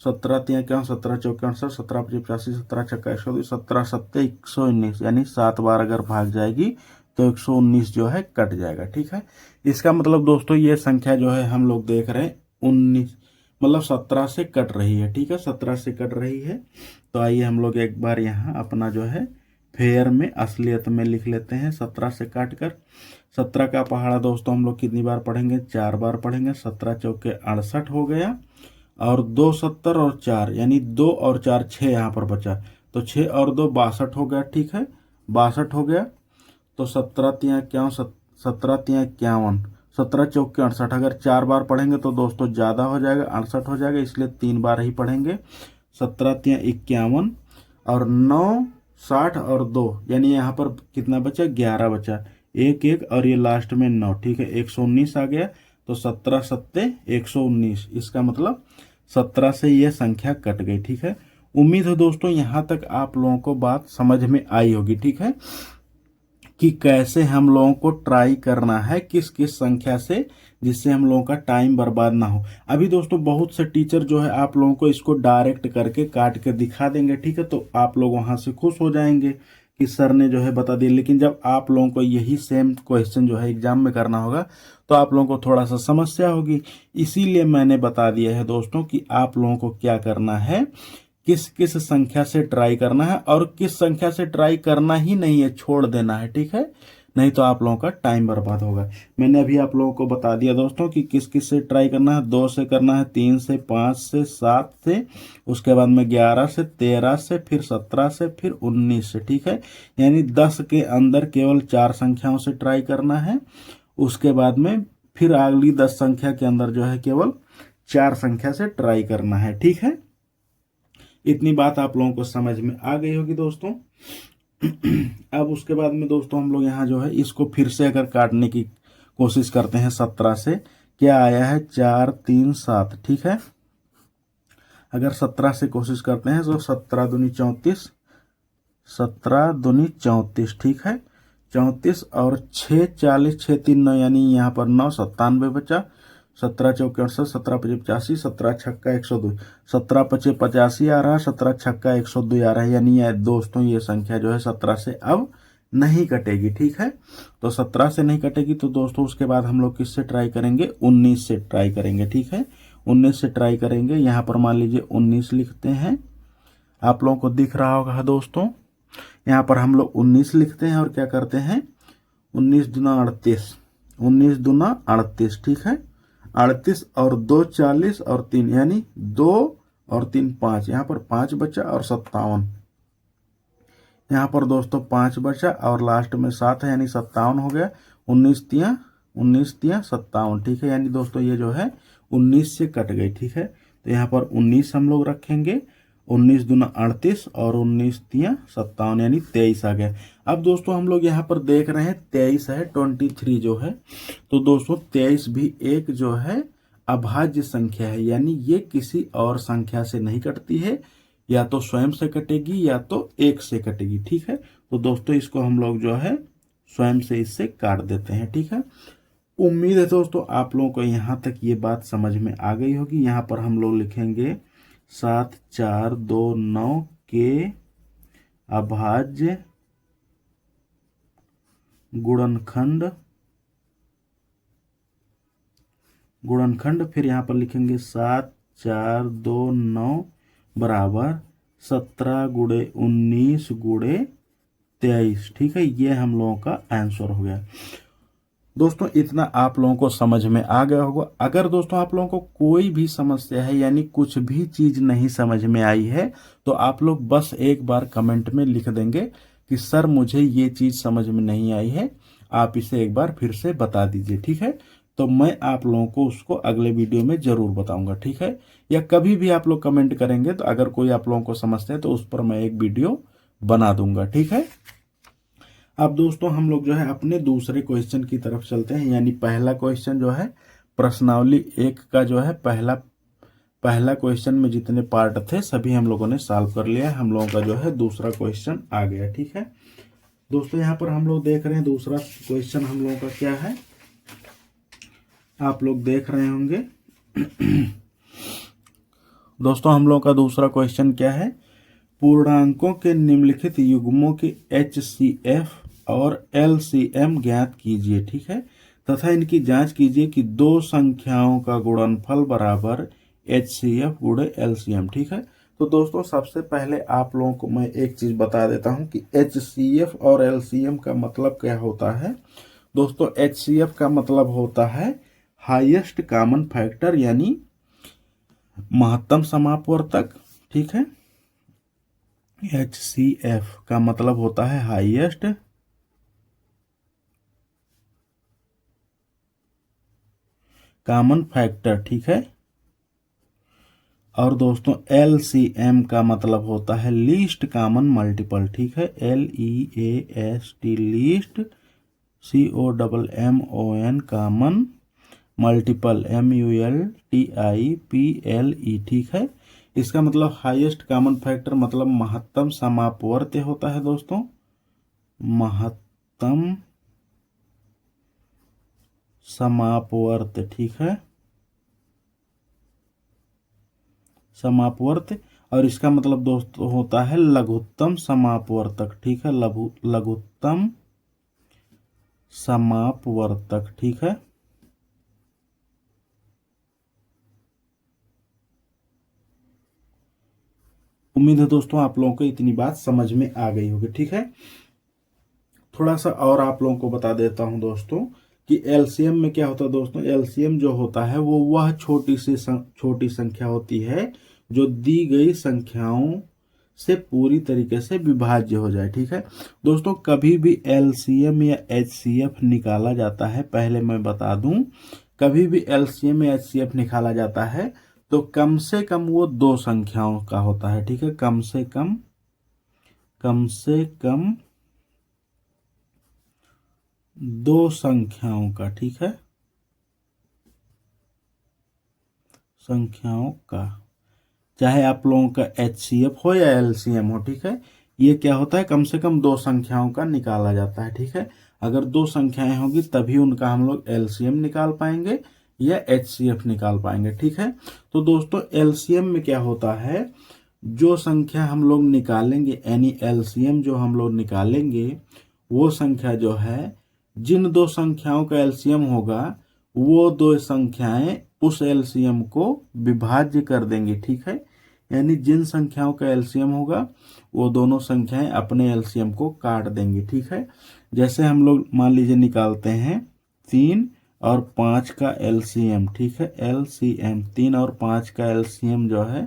17 तिया 51, 17 चौके 68, 17 पचे 85, 17 छक्का 102, 17 सत्ते 119, यानी 7 बार अगर भाग जाएगी तो 119 जो है कट जाएगा। ठीक है, इसका मतलब दोस्तों ये संख्या जो है हम लोग देख रहे हैं 19 मतलब 17 से कट रही है। ठीक है, 17 से कट रही है। तो आइए हम लोग एक बार यहाँ अपना जो है फेयर में असलियत में लिख लेते हैं 17 से काट कर। 17 का पहाड़ा दोस्तों हम लोग कितनी बार पढ़ेंगे, 4 बार पढ़ेंगे। 17 चौके 68 हो गया और 2 70 और 4, यानी 2 और 4 6 यहाँ पर बचा, तो 6 और 2 62 हो गया। ठीक है, 62 हो गया। तो 17 तिया 51, 17 तिया 51, 17 चौके 68। अगर 4 बार पढ़ेंगे तो दोस्तों ज़्यादा हो जाएगा, 68 हो जाएगा, इसलिए 3 बार ही पढ़ेंगे। 17 तिया 51 और 9 60 और 2, यानी यहाँ पर कितना बचा, 11 बचा। 1 1 और ये लास्ट में 9। ठीक है, 119 आ गया। तो 17 सत्ते 119, इसका मतलब 17 से ये संख्या कट गई। ठीक है, उम्मीद है दोस्तों यहाँ तक आप लोगों को बात समझ में आई होगी। ठीक है, कि कैसे हम लोगों को ट्राई करना है किस किस संख्या से, जिससे हम लोगों का टाइम बर्बाद ना हो। अभी दोस्तों बहुत से टीचर जो है आप लोगों को इसको डायरेक्ट करके काट के दिखा देंगे। ठीक है, तो आप लोग वहां से खुश हो जाएंगे कि सर ने जो है बता दिया। लेकिन जब आप लोगों को यही सेम क्वेश्चन जो है एग्जाम में करना होगा तो आप लोगों को थोड़ा सा समस्या होगी। इसीलिए मैंने बता दिया है दोस्तों कि आप लोगों को क्या करना है, किस किस संख्या से ट्राई करना है और किस संख्या से ट्राई करना ही नहीं है, छोड़ देना है। ठीक है, नहीं तो आप लोगों का टाइम बर्बाद होगा। मैंने अभी आप लोगों को बता दिया दोस्तों कि किस किस से ट्राई करना है। 2 से करना है, 3 से, 5 से, 7 से, उसके बाद में 11 से, 13 से, फिर 17 से, फिर 19 से। ठीक है, यानी 10 के अंदर केवल 4 संख्याओं से ट्राई करना है। उसके बाद में फिर अगली 10 संख्या के अंदर जो है केवल 4 संख्या से ट्राई करना है। ठीक है, इतनी बात आप लोगों को समझ में आ गई होगी दोस्तों। अब उसके बाद में दोस्तों हम लोग यहाँ जो है इसको फिर से अगर काटने की कोशिश करते हैं 17 से, क्या आया है 4 3 7। ठीक है, अगर 17 से कोशिश करते हैं तो 17 दूनी 34, 17 दूनी 34। ठीक है, 34 और 6 40, 6 3 9, यानी यहाँ पर 9 97 बचा। 17 चौके 68, 17 पचे 85, 17 छक्का 102, 17 पचे 85 आ रहा है, 17 छक्का 102 आ रहा है। यानी दोस्तों ये संख्या जो है 17 से अब नहीं कटेगी, ठीक है। तो 17 से नहीं कटेगी तो दोस्तों उसके बाद हम लोग किससे ट्राई करेंगे, 19 से ट्राई करेंगे, ठीक है। 19 से ट्राई करेंगे। यहाँ पर मान लीजिए 19 लिखते हैं, आप लोगों को दिख रहा होगा दोस्तों। यहाँ पर हम लोग 19 लिखते हैं और क्या करते हैं, 19 दूना 38, 19 दूना 38, ठीक है। 38 और 2 40 और 3 यानी 2 और 3 5, यहाँ पर 5 बचा और 57, यहाँ पर दोस्तों 5 बचा और लास्ट में 7 है यानी 57 हो गया। 19 तिया 57, ठीक है। यानी दोस्तों ये जो है 19 से कट गई, ठीक है। तो यहाँ पर 19 हम लोग रखेंगे, 19 दूना 38 और 19 तिया 57 यानी 23 आ गया। अब दोस्तों हम लोग यहाँ पर देख रहे हैं 23 है, 23 जो है, तो दोस्तों 23 भी एक जो है अभाज्य संख्या है, यानी ये किसी और संख्या से नहीं कटती है, या तो स्वयं से कटेगी या तो एक से कटेगी, ठीक है। तो दोस्तों इसको हम लोग जो है स्वयं से इससे काट देते हैं, ठीक है। उम्मीद है दोस्तों आप लोगों को यहाँ तक ये बात समझ में आ गई होगी। यहाँ पर हम लोग लिखेंगे 7 4 2 9 के अभाज्य गुणनखंड, फिर यहाँ पर लिखेंगे 7 4 2 9 बराबर 17 गुणे 19 गुणे 23, ठीक है। ये हम लोगों का आंसर हो गया। दोस्तों इतना आप लोगों को समझ में आ गया होगा। अगर दोस्तों आप लोगों को कोई भी समस्या है, यानी कुछ भी चीज नहीं समझ में आई है, तो आप लोग बस एक बार कमेंट में लिख देंगे कि सर मुझे ये चीज समझ में नहीं आई है, आप इसे एक बार फिर से बता दीजिए, ठीक है। तो मैं आप लोगों को उसको अगले वीडियो में जरूर बताऊंगा, ठीक है। या कभी भी आप लोग कमेंट करेंगे तो अगर कोई आप लोगों को समस्या है तो उस पर मैं एक वीडियो बना दूंगा, ठीक है। अब दोस्तों हम लोग जो है अपने दूसरे क्वेश्चन की तरफ चलते हैं। यानी पहला क्वेश्चन जो है प्रश्नावली 1 का जो है पहला क्वेश्चन में जितने पार्ट थे सभी हम लोगों ने सॉल्व कर लिया है। हम लोगों का जो है दूसरा क्वेश्चन आ गया, ठीक है। दोस्तों यहाँ पर हम लोग देख रहे हैं दूसरा क्वेश्चन हम लोगों का क्या है, आप लोग देख रहे होंगे। दोस्तों हम लोगों का दूसरा क्वेश्चन क्या है, पूर्णांकों के निम्नलिखित युग्मों की HCF और LCM ज्ञात कीजिए, ठीक है, तथा इनकी जांच कीजिए कि दो संख्याओं का गुणनफल बराबर HCF गुणे LCM, ठीक है। तो दोस्तों सबसे पहले आप लोगों को मैं एक चीज बता देता हूं कि HCF और LCM का मतलब क्या होता है। दोस्तों HCF का मतलब होता है हाईएस्ट कॉमन फैक्टर, यानी महत्तम समापवर्तक, ठीक है। HCF का मतलब होता है हाईएस्ट कॉमन फैक्टर, ठीक है। और दोस्तों LCM का मतलब होता है लीस्ट कॉमन मल्टीपल, ठीक है। LEAST least COMMON common multiple MULTIPLE, ठीक है। इसका मतलब हाईएस्ट कॉमन फैक्टर मतलब महत्तम समापवर्त्य होता है दोस्तों, महत्तम समापवर्त्य, ठीक है, समापवर्त्य। और इसका मतलब दोस्तों होता है लघुत्तम समापवर्तक, ठीक है, लघुत्तम समापवर्तक, ठीक है। उम्मीद है दोस्तों आप लोगों को इतनी बात समझ में आ गई होगी, ठीक है। थोड़ा सा और आप लोगों को बता देता हूं दोस्तों कि एलसीएम में क्या होता है। दोस्तों एलसीएम जो होता है वो वह छोटी संख्या होती है जो दी गई संख्याओं से पूरी तरीके से विभाज्य हो जाए, ठीक है। दोस्तों कभी भी एलसीएम या एचसीएफ निकाला जाता है, पहले मैं बता दूं, कभी भी एलसीएम या एचसीएफ निकाला जाता है तो कम से कम वो दो संख्याओं का होता है, ठीक है। कम से कम दो संख्याओं का, ठीक है, संख्याओं का, चाहे आप लोगों का एचसीएफ हो या एलसीएम हो, ठीक है। ये क्या होता है, कम से कम दो संख्याओं का निकाला जाता है, ठीक है। अगर दो संख्याएं होगी तभी उनका हम लोग एलसीएम निकाल पाएंगे या एचसीएफ निकाल पाएंगे, ठीक है। तो दोस्तों एलसीएम में क्या होता है, जो संख्या हम लोग निकालेंगे यानी एलसीएम जो हम लोग निकालेंगे वो संख्या जो है, जिन दो संख्याओं का एलसीएम होगा वो दो संख्याएं उस एलसीएम को विभाज्य कर देंगी, ठीक है। यानी जिन संख्याओं का एलसीएम होगा वो दोनों संख्याएं अपने एलसीएम को काट देंगी, ठीक है। जैसे हम लोग मान लीजिए निकालते हैं 3 और 5 का एलसीएम, ठीक है। एलसीएम 3 और 5 का एलसीएम जो है,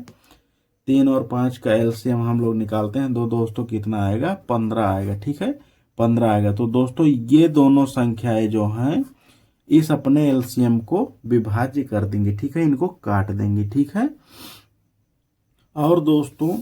3 और 5 का एलसीएम हम लोग निकालते हैं, दो दोस्तों कितना आएगा, 15 आएगा, ठीक है। 15 आएगा। तो दोस्तों ये दोनों संख्याएं जो हैं इस अपने एलसीएम को विभाज्य कर देंगे, ठीक है, इनको काट देंगे, ठीक है। और दोस्तों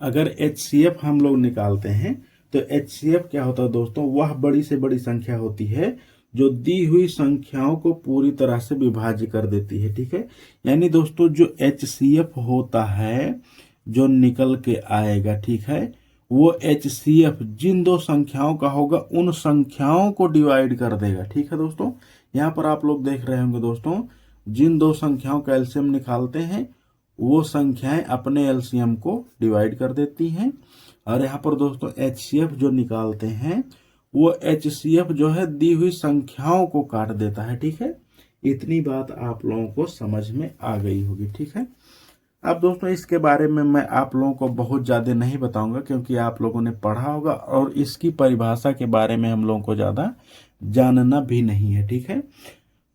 अगर एचसीएफ हम लोग निकालते हैं तो एचसीएफ क्या होता है दोस्तों, वह बड़ी से बड़ी संख्या होती है जो दी हुई संख्याओं को पूरी तरह से विभाज्य कर देती है, ठीक है। यानी दोस्तों जो एचसीएफ होता है जो निकल के आएगा, ठीक है, वो एचसीएफ जिन दो संख्याओं का होगा उन संख्याओं को डिवाइड कर देगा, ठीक है दोस्तों। यहाँ पर आप लोग देख रहे होंगे दोस्तों, जिन दो संख्याओं का एलसीएम निकालते हैं वो संख्याएं अपने एलसीएम को डिवाइड कर देती हैं। और यहाँ पर दोस्तों एचसीएफ जो निकालते हैं वो एचसीएफ जो है दी हुई संख्याओं को काट देता है, ठीक है। इतनी बात आप लोगों को समझ में आ गई होगी, ठीक है। अब दोस्तों इसके बारे में मैं आप लोगों को बहुत ज़्यादा नहीं बताऊंगा क्योंकि आप लोगों ने पढ़ा होगा और इसकी परिभाषा के बारे में हम लोगों को ज़्यादा जानना भी नहीं है, ठीक है।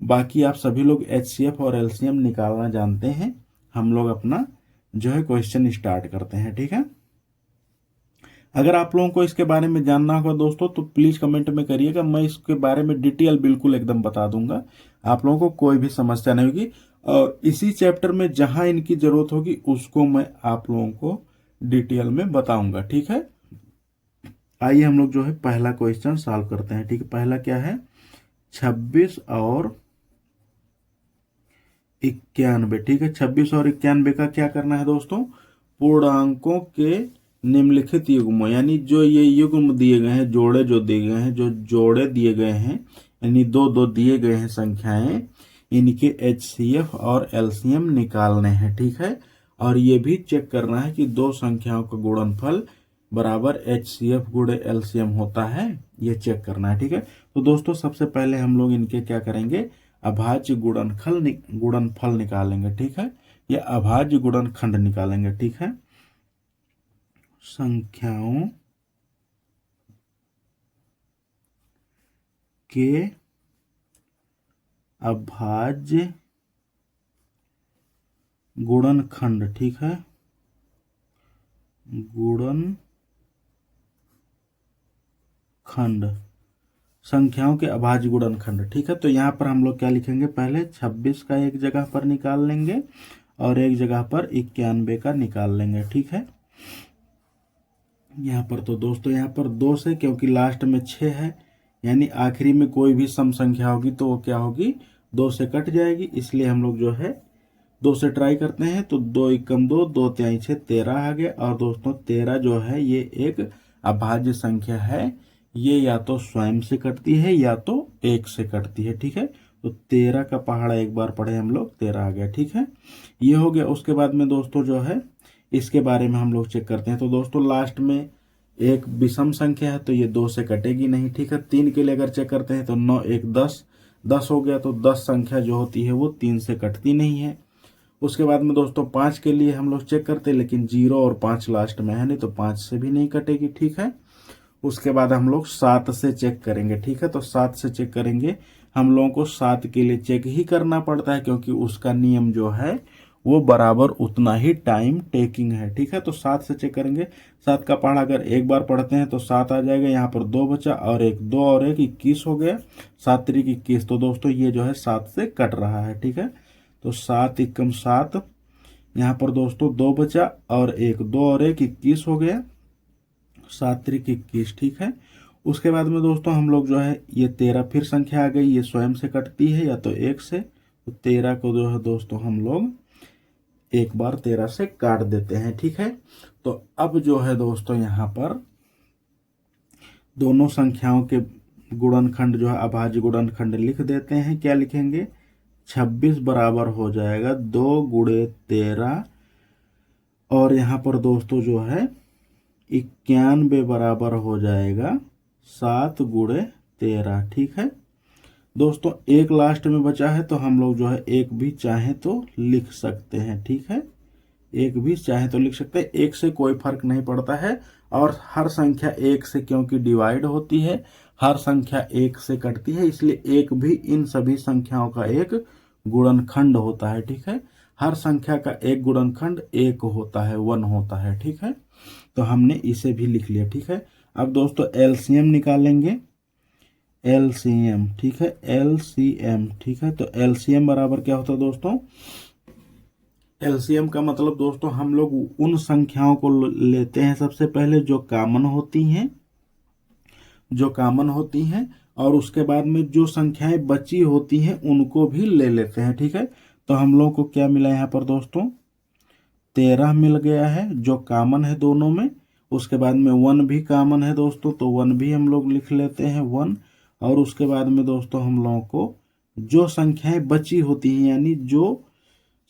बाकी आप सभी लोग एचसीएफ और एलसीएम निकालना जानते हैं। हम लोग अपना जो है क्वेश्चन स्टार्ट करते हैं, ठीक है। अगर आप लोगों को इसके बारे में जानना होगा दोस्तों तो प्लीज कमेंट में करिएगा, मैं इसके बारे में डिटेल बिल्कुल एकदम बता दूंगा, आप लोगों को कोई भी समस्या नहीं होगी। और इसी चैप्टर में जहां इनकी जरूरत होगी उसको मैं आप लोगों को डिटेल में बताऊंगा, ठीक है। आइए हम लोग जो है पहला क्वेश्चन सॉल्व करते हैं, ठीक है। पहला क्या है, 26 और 91, ठीक है। 26 और 91 का क्या करना है दोस्तों, पूर्णांकों के निम्नलिखित युग्म, यानी जो ये युग्म दिए गए हैं, जोड़े जो दिए गए हैं, जो जोड़े दिए गए हैं, यानी दो दो दिए गए हैं संख्याएं, इनके एचसीएफ और एलसीएम निकालने हैं, ठीक है। और ये भी चेक करना है कि दो संख्याओं का गुणनफल बराबर एचसीएफ गुणे एलसीएम होता है, ये चेक करना है, ठीक है। तो दोस्तों सबसे पहले हम लोग इनके क्या करेंगे, अभाज्य गुणनफल निकालेंगे, ठीक है। या अभाज्य गुणनखंड निकालेंगे, ठीक है। संख्याओं के अभाज्य गुणनखंड, ठीक है, गुणनखंड, संख्याओं के अभाज्य गुणनखंड, ठीक है। तो यहाँ पर हम लोग क्या लिखेंगे, पहले 26 का एक जगह पर निकाल लेंगे और एक जगह पर 91 का निकाल लेंगे, ठीक है। यहाँ पर तो दोस्तों यहाँ पर 2 से, क्योंकि लास्ट में 6 है, यानी आखिरी में कोई भी सम संख्या होगी तो वो क्या होगी, 2 से कट जाएगी, इसलिए हम लोग जो है 2 से ट्राई करते हैं। तो 2 एकम 2, 2 तिहाई 6, 13 आ गया। और दोस्तों 13 जो है ये एक अभाज्य संख्या है, ये या तो स्वयं से कटती है या तो 1 से कटती है, ठीक है। तो 13 का पहाड़ा एक बार पढ़े हम लोग, 13 आ गया, ठीक है। ये हो गया। उसके बाद में दोस्तों जो है इसके बारे में हम लोग चेक करते हैं। तो दोस्तों लास्ट में एक विषम संख्या है तो ये 2 से कटेगी नहीं, ठीक है। 3 के लिए अगर चेक करते हैं तो 9 1 10, 10 हो गया। तो 10 संख्या जो होती है वो 3 से कटती नहीं है। उसके बाद में दोस्तों 5 के लिए हम लोग चेक करते हैं, लेकिन 0 और 5 लास्ट में है नहीं, तो 5 से भी नहीं कटेगी, ठीक है। उसके बाद हम लोग 7 से चेक करेंगे, ठीक है। तो 7 से चेक करेंगे, हम लोगों को 7 के लिए चेक ही करना पड़ता है क्योंकि उसका नियम जो है वो बराबर उतना ही टाइम टेकिंग है, ठीक है। तो 7 से चेक करेंगे, 7 का पहाड़ा अगर एक बार पढ़ते हैं तो 7 आ जाएगा। यहाँ पर 2 बचा और 1, 2 और 1 21 हो गया, 7 त्रिक 21। तो दोस्तों ये जो है 7 से कट रहा है, ठीक है। तो 7 एकम 7, यहाँ पर दोस्तों 2 बचा और 1, 2 और 1 21 हो गया, 7 त्रिक 21, ठीक है। उसके बाद में दोस्तों हम लोग जो है ये 13 फिर संख्या आ गई, ये स्वयं से कटती है या तो 1 से। तो 13 को जो है दोस्तों हम लोग एक बार 13 से काट देते हैं, ठीक है। तो अब जो है दोस्तों यहाँ पर दोनों संख्याओं के गुणनखंड जो है अभाज्य गुणनखंड लिख देते हैं। क्या लिखेंगे, 26 बराबर हो जाएगा 2 गुणे 13 और यहाँ पर दोस्तों जो है 91 बराबर हो जाएगा 7 गुणे 13, ठीक है दोस्तों। एक लास्ट में बचा है तो हम लोग जो है एक भी चाहे तो लिख सकते हैं, ठीक है, एक भी चाहे तो लिख सकते हैं, एक से कोई फर्क नहीं पड़ता है। और हर संख्या एक से क्योंकि डिवाइड होती है, हर संख्या एक से कटती है, इसलिए एक भी इन सभी संख्याओं का एक गुणनखंड होता है, ठीक है। हर संख्या का एक गुणनखंड एक होता है, 1 होता है, ठीक है। तो हमने इसे भी लिख लिया, ठीक है। अब दोस्तों एलसीएम निकालेंगे, एलसीएम, ठीक है, एलसीएम, ठीक है। तो एलसीएम बराबर क्या होता है दोस्तों, एलसीएम का मतलब दोस्तों हम लोग उन संख्याओं को लेते हैं सबसे पहले जो कॉमन होती हैं, जो कॉमन होती हैं, और उसके बाद में जो संख्याएं बची होती हैं उनको भी ले लेते हैं, ठीक है। तो हम लोग को क्या मिला यहाँ पर दोस्तों, 13 मिल गया है जो कॉमन है दोनों में। उसके बाद में 1 भी कॉमन है दोस्तों, तो 1 भी हम लोग लिख लेते हैं 1। और उसके बाद में दोस्तों हम लोगों को जो संख्याएं बची होती हैं, यानी जो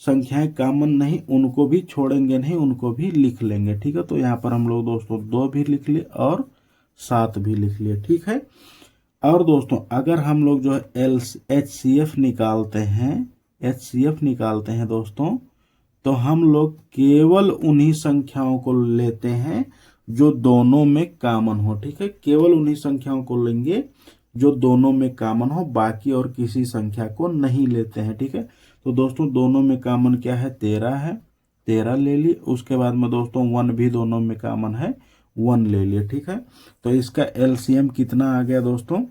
संख्याएं कॉमन नहीं उनको भी छोड़ेंगे नहीं, उनको भी लिख लेंगे, ठीक है। तो यहाँ पर हम लोग दोस्तों 2 भी लिख लिए और 7 भी लिख लिए, ठीक है। और दोस्तों अगर हम लोग जो है HCF निकालते हैं, HCF निकालते हैं दोस्तों, तो हम लोग केवल उन्हीं संख्याओं को लेते हैं जो दोनों में कॉमन हो, ठीक है। केवल उन्हीं संख्याओं को लेंगे जो दोनों में कॉमन हो, बाकी और किसी संख्या को नहीं लेते हैं, ठीक है। तो दोस्तों दोनों में कॉमन क्या है, 13 है, 13 ले ली। उसके बाद में दोस्तों 1 भी दोनों में कॉमन है, 1 ले लिए, ठीक है। तो इसका एलसीएम कितना आ गया दोस्तों,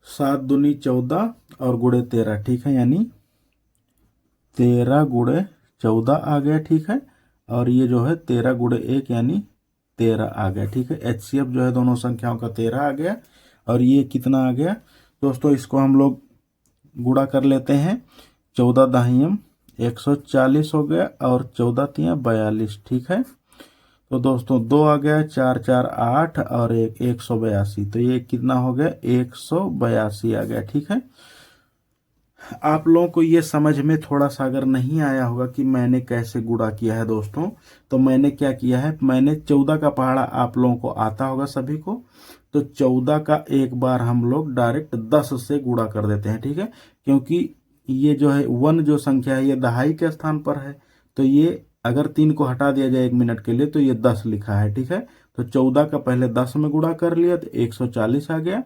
7 दूनी 14 और गुणे 13, ठीक है, यानी 13 गुणे 14 आ गया, ठीक है। और ये जो है 13 गुणे 1 यानी 13 आ गया, ठीक है। HCF जो है दोनों संख्याओं का 13 आ गया। और ये कितना आ गया दोस्तों, इसको हम लोग गुणा कर लेते हैं, 14 दाहियम 140 हो गया और 14 तिया 42, ठीक है। तो दोस्तों 2 आ गया, 4 4 8 और 1 182, तो ये कितना हो गया, 182 आ गया, ठीक है। आप लोगों को ये समझ में थोड़ा सा अगर नहीं आया होगा कि मैंने कैसे गुणा किया है दोस्तों, तो मैंने क्या किया है, मैंने 14 का पहाड़ा आप लोगों को आता होगा सभी को, तो 14 का एक बार हम लोग डायरेक्ट 10 से गुणा कर देते हैं, ठीक है। क्योंकि ये जो है 1 जो संख्या है ये दहाई के स्थान पर है, तो ये अगर 3 को हटा दिया जाए 1 मिनट के लिए तो ये 10 लिखा है, ठीक है। तो 14 का पहले 10 में गुणा कर लिया तो 140 आ गया,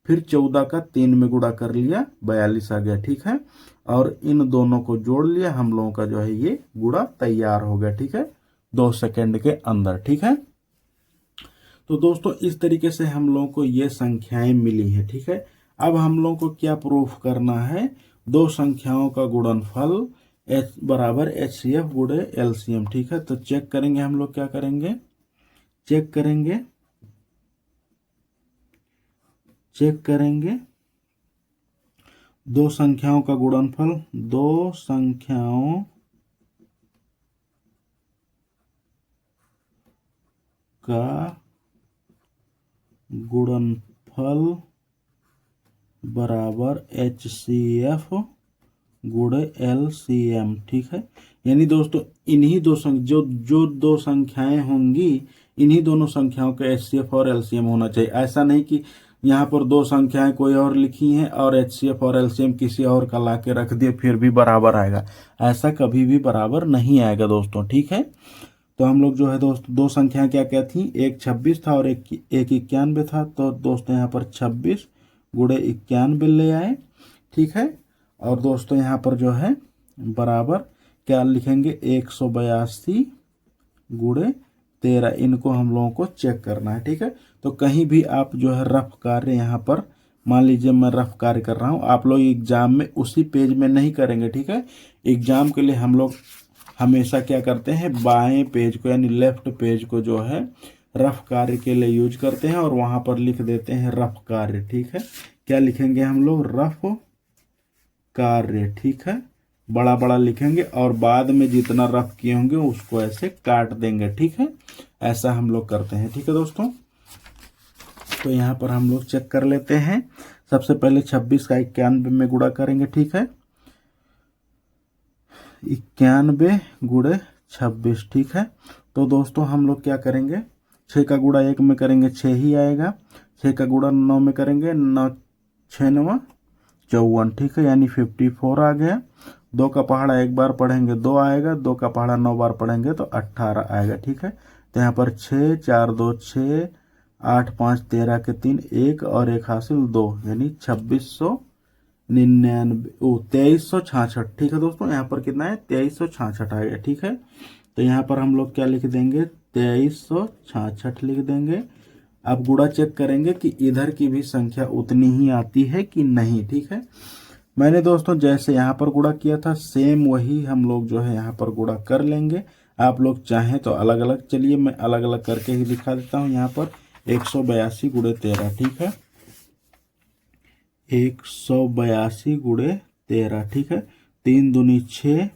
फिर 14 का 3 में गुणा कर लिया 42 आ गया, ठीक है। और इन दोनों को जोड़ लिया, हम लोगों का जो है ये गुणा तैयार हो गया, ठीक है, 2 सेकंड के अंदर, ठीक है। तो दोस्तों इस तरीके से हम लोगों को ये संख्याएं मिली है, ठीक है। अब हम लोगों को क्या प्रूफ करना है, दो संख्याओं का गुणनफल H बराबर HCF गुणे LCM, ठीक है। तो चेक करेंगे हम लोग, क्या करेंगे, चेक करेंगे, चेक करेंगे दो संख्याओं का गुणनफल, दो संख्याओं का गुणनफल बराबर HCF गुणे LCM, ठीक है। यानी दोस्तों इन्हीं दो जो दो संख्याएं होंगी, इन्हीं दोनों संख्याओं का HCF और LCM होना चाहिए। ऐसा नहीं कि यहाँ पर दो संख्याएं कोई और लिखी हैं और HCF और LCM किसी और का ला के रख दिए फिर भी बराबर आएगा, ऐसा कभी भी बराबर नहीं आएगा दोस्तों, ठीक है। तो हम लोग जो है दोस्तों दो संख्याएं क्या क्या थी, एक 26 था और एक 91 था, तो दोस्तों यहाँ पर 26 गुणे 91 ले आए, ठीक है। और दोस्तों यहाँ पर जो है बराबर क्या लिखेंगे, 182 गुणे 13, इनको हम लोगों को चेक करना है, ठीक है। तो कहीं भी आप जो है रफ कार्य यहाँ पर, मान लीजिए मैं रफ कार्य कर रहा हूँ, आप लोग एग्जाम में उसी पेज में नहीं करेंगे, ठीक है। एग्जाम के लिए हम लोग हमेशा क्या करते हैं, बाएं पेज को यानी लेफ्ट पेज को जो है रफ कार्य के लिए यूज करते हैं और वहां पर लिख देते हैं रफ कार्य, ठीक है। क्या लिखेंगे हम लोग, रफ कार्य, ठीक है, बड़ा बड़ा लिखेंगे और बाद में जितना रफ किए होंगे उसको ऐसे काट देंगे, ठीक है। ऐसा हम लोग करते हैं, ठीक है दोस्तों। तो यहाँ पर हम लोग चेक कर लेते हैं, सबसे पहले 26 का 91 में गुणा करेंगे, ठीक है, 91 गुणे 26, ठीक है। तो दोस्तों हम लोग क्या करेंगे, 6 का गुणा 1 में करेंगे 6 ही आएगा, 6 का गुणा 9 में करेंगे 9 6 9 54, ठीक है, यानी 54 आ गया। 2 का पहाड़ा एक बार पढ़ेंगे 2 आएगा, 2 का पहाड़ा 9 बार पढ़ेंगे तो 18 आएगा, ठीक है। तो यहाँ पर 6 4 2 6 8 5 13 के 3 1 और 1 हासिल 2, यानी 2366, ठीक है दोस्तों। यहाँ पर कितना है 2366 आएगा, ठीक है। तो यहाँ पर हम लोग क्या लिख देंगे 2366 लिख देंगे। अब गुणा चेक करेंगे कि इधर की भी संख्या उतनी ही आती है कि नहीं, ठीक है। मैंने दोस्तों जैसे यहाँ पर गुणा किया था सेम वही हम लोग जो है यहाँ पर गुणा कर लेंगे। आप लोग चाहें तो अलग अलग, चलिए मैं अलग अलग करके ही दिखा देता हूँ। यहाँ पर 182 गुणे 13, ठीक है, 182 गुणे 13, ठीक है। 3 दूनी 6,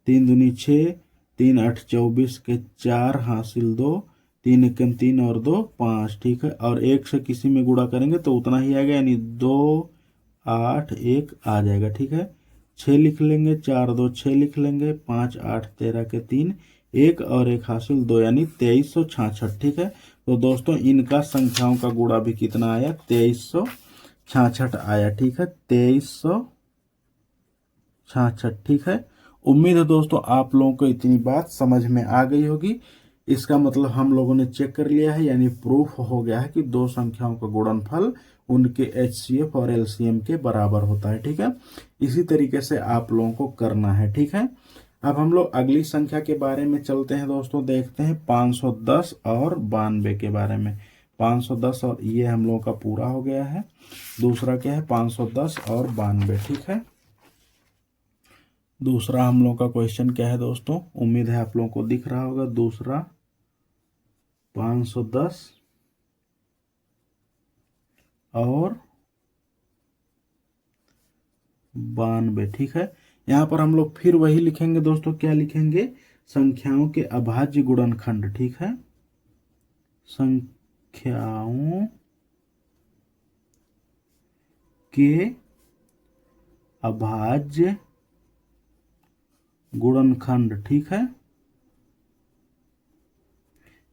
3 दूनी 6, 3 8 24 के 4 हासिल 2, 3 एकम 3 और 2 5, ठीक है। और 1 से किसी में गुणा करेंगे तो उतना ही आएगा, यानी 2 8 1 आ जाएगा, ठीक है। 6 लिख लेंगे, 4 2 6 लिख लेंगे, 5 8 13 के 3 1 और 1 हासिल 2, यानी 2366, ठीक है। तो दोस्तों इनका संख्याओं का गुणा भी कितना आया 2366 आया, ठीक है, 2366, ठीक है। उम्मीद है दोस्तों आप लोगों को इतनी बात समझ में आ गई होगी। इसका मतलब हम लोगों ने चेक कर लिया है, यानी प्रूफ हो गया है कि दो संख्याओं का गुणनफल उनके एचसीएफ और एलसीएम के बराबर होता है, ठीक है। इसी तरीके से आप लोगों को करना है, ठीक है। अब हम लोग अगली संख्या के बारे में चलते हैं दोस्तों, देखते हैं 510 और 92 के बारे में। 510 और ये हम लोगों का पूरा हो गया है। दूसरा क्या है 510 और 92, ठीक है। दूसरा हम लोग का क्वेश्चन क्या है दोस्तों, उम्मीद है आप लोगों को दिख रहा होगा। दूसरा 510 और 92, ठीक है। यहाँ पर हम लोग फिर वही लिखेंगे दोस्तों, क्या लिखेंगे, संख्याओं के अभाज्य गुणनखंड, ठीक है, संख्याओं के अभाज्य गुणनखंड, ठीक है,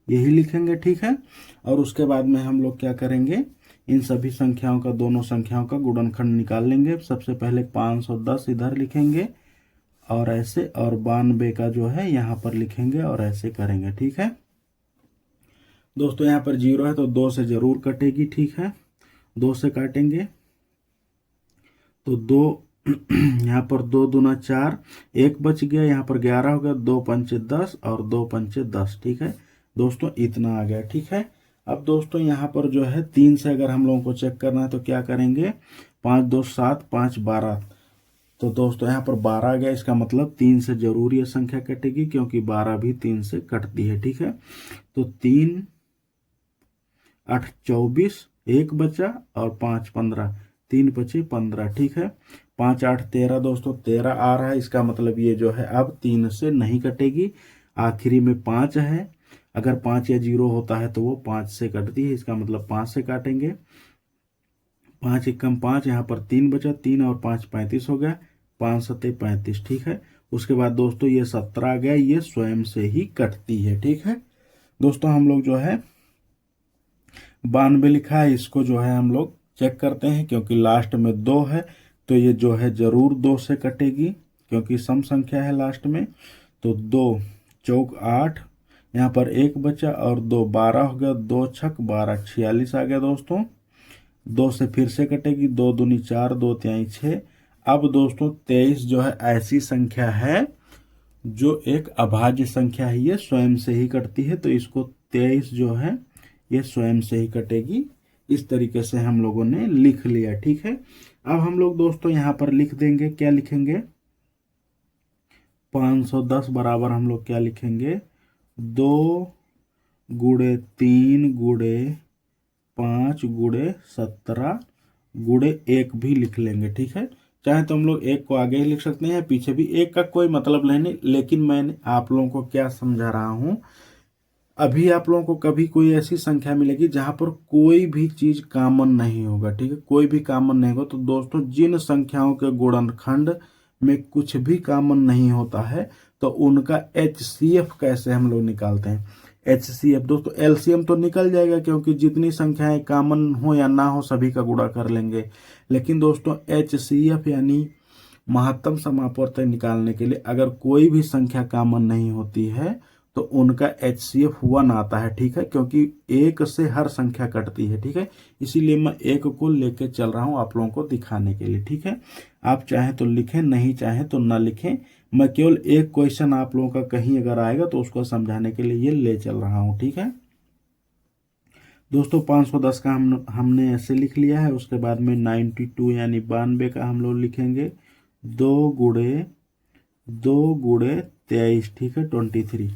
यही लिखेंगे, ठीक है। और उसके बाद में हम लोग क्या करेंगे, इन सभी संख्याओं का, दोनों संख्याओं का गुणनखंड निकाल लेंगे। सबसे पहले 510 इधर लिखेंगे और ऐसे, और 92 का जो है यहाँ पर लिखेंगे और ऐसे करेंगे, ठीक है दोस्तों। यहाँ पर 0 है तो 2 से जरूर कटेगी, ठीक है, 2 से काटेंगे तो 2 यहाँ पर 2 दूना 4, 1 बच गया, यहाँ पर 11 हो गया, 2 पंचे 10 और 2 पंचे 10, ठीक है दोस्तों, इतना आ गया, ठीक है। अब दोस्तों यहाँ पर जो है 3 से अगर हम लोगों को चेक करना है तो क्या करेंगे, 5 2 7 5 12, तो दोस्तों यहाँ पर 12 आ गया। इसका मतलब 3 से जरूर ये संख्या कटेगी, क्योंकि 12 भी 3 से कटती है, ठीक है। तो 3 8 24, 1 बचा और 5 15, 3 बचे 15, ठीक है। 5 8 13 दोस्तों 13 आ रहा है। इसका मतलब ये जो है अब 3 से नहीं कटेगी, आखिरी में 5 है। अगर 5 या 0 होता है तो वो 5 से कटती है, इसका मतलब 5 से काटेंगे। 5 एकम 5, यहाँ पर 3 बचा, 3 और 5 35 हो गया, 5 सत्ते 35, ठीक है। उसके बाद दोस्तों ये 17 आ गया, ये स्वयं से ही कटती है, ठीक है दोस्तों। हम लोग जो है 92 लिखा है, इसको जो है हम लोग चेक करते हैं, क्योंकि लास्ट में 2 है तो ये जो है जरूर 2 से कटेगी, क्योंकि सम संख्या है लास्ट में। तो 2 चौक 8, यहाँ पर 1 बचा और 2 12 हो गया, 2 छक 12 46 आ गया दोस्तों। 2 से फिर से कटेगी, 2 दूनी 4, 2 तिहाई 6। अब दोस्तों 23 जो है ऐसी संख्या है जो एक अभाज्य संख्या है, ये स्वयं से ही कटती है, तो इसको 23 जो है ये स्वयं से ही कटेगी। इस तरीके से हम लोगों ने लिख लिया, ठीक है। अब हम लोग दोस्तों यहाँ पर लिख देंगे, क्या लिखेंगे, 510 बराबर हम लोग क्या लिखेंगे, 2 गुणे 3 गुणे 5 गुणे 17 गुणे 1 भी लिख लेंगे, ठीक है। चाहे तो हम लोग 1 को आगे ही लिख सकते हैं, पीछे भी, 1 का कोई मतलब नहीं, लेकिन मैं आप लोगों को क्या समझा रहा हूं, अभी आप लोगों को कभी कोई ऐसी संख्या मिलेगी जहां पर कोई भी चीज कॉमन नहीं होगा, ठीक है, कोई भी कॉमन नहीं होगा। तो दोस्तों जिन संख्याओं के गुणनखंड में कुछ भी कॉमन नहीं होता है तो उनका HCF कैसे हम लोग निकालते हैं। HCF दोस्तों LCM तो निकल जाएगा क्योंकि जितनी संख्याएं कॉमन हो या ना हो सभी का गुणा कर लेंगे। लेकिन दोस्तों HCF यानी महत्तम समापवर्तक निकालने के लिए अगर कोई भी संख्या कॉमन नहीं होती है तो उनका HCF 1 आता है, ठीक है, क्योंकि एक से हर संख्या कटती है, ठीक है। इसीलिए मैं एक को लेके चल रहा हूं आप लोगों को दिखाने के लिए, ठीक है। आप चाहें तो लिखें, नहीं चाहें तो ना लिखें। मैं केवल एक क्वेश्चन आप लोगों का कहीं अगर आएगा तो उसको समझाने के लिए ये ले चल रहा हूं, ठीक है दोस्तों। 510 का हमने ऐसे लिख लिया है। उसके बाद में 92 यानी 92 का हम लोग लिखेंगे 2 गुणे 23, ठीक है, 23।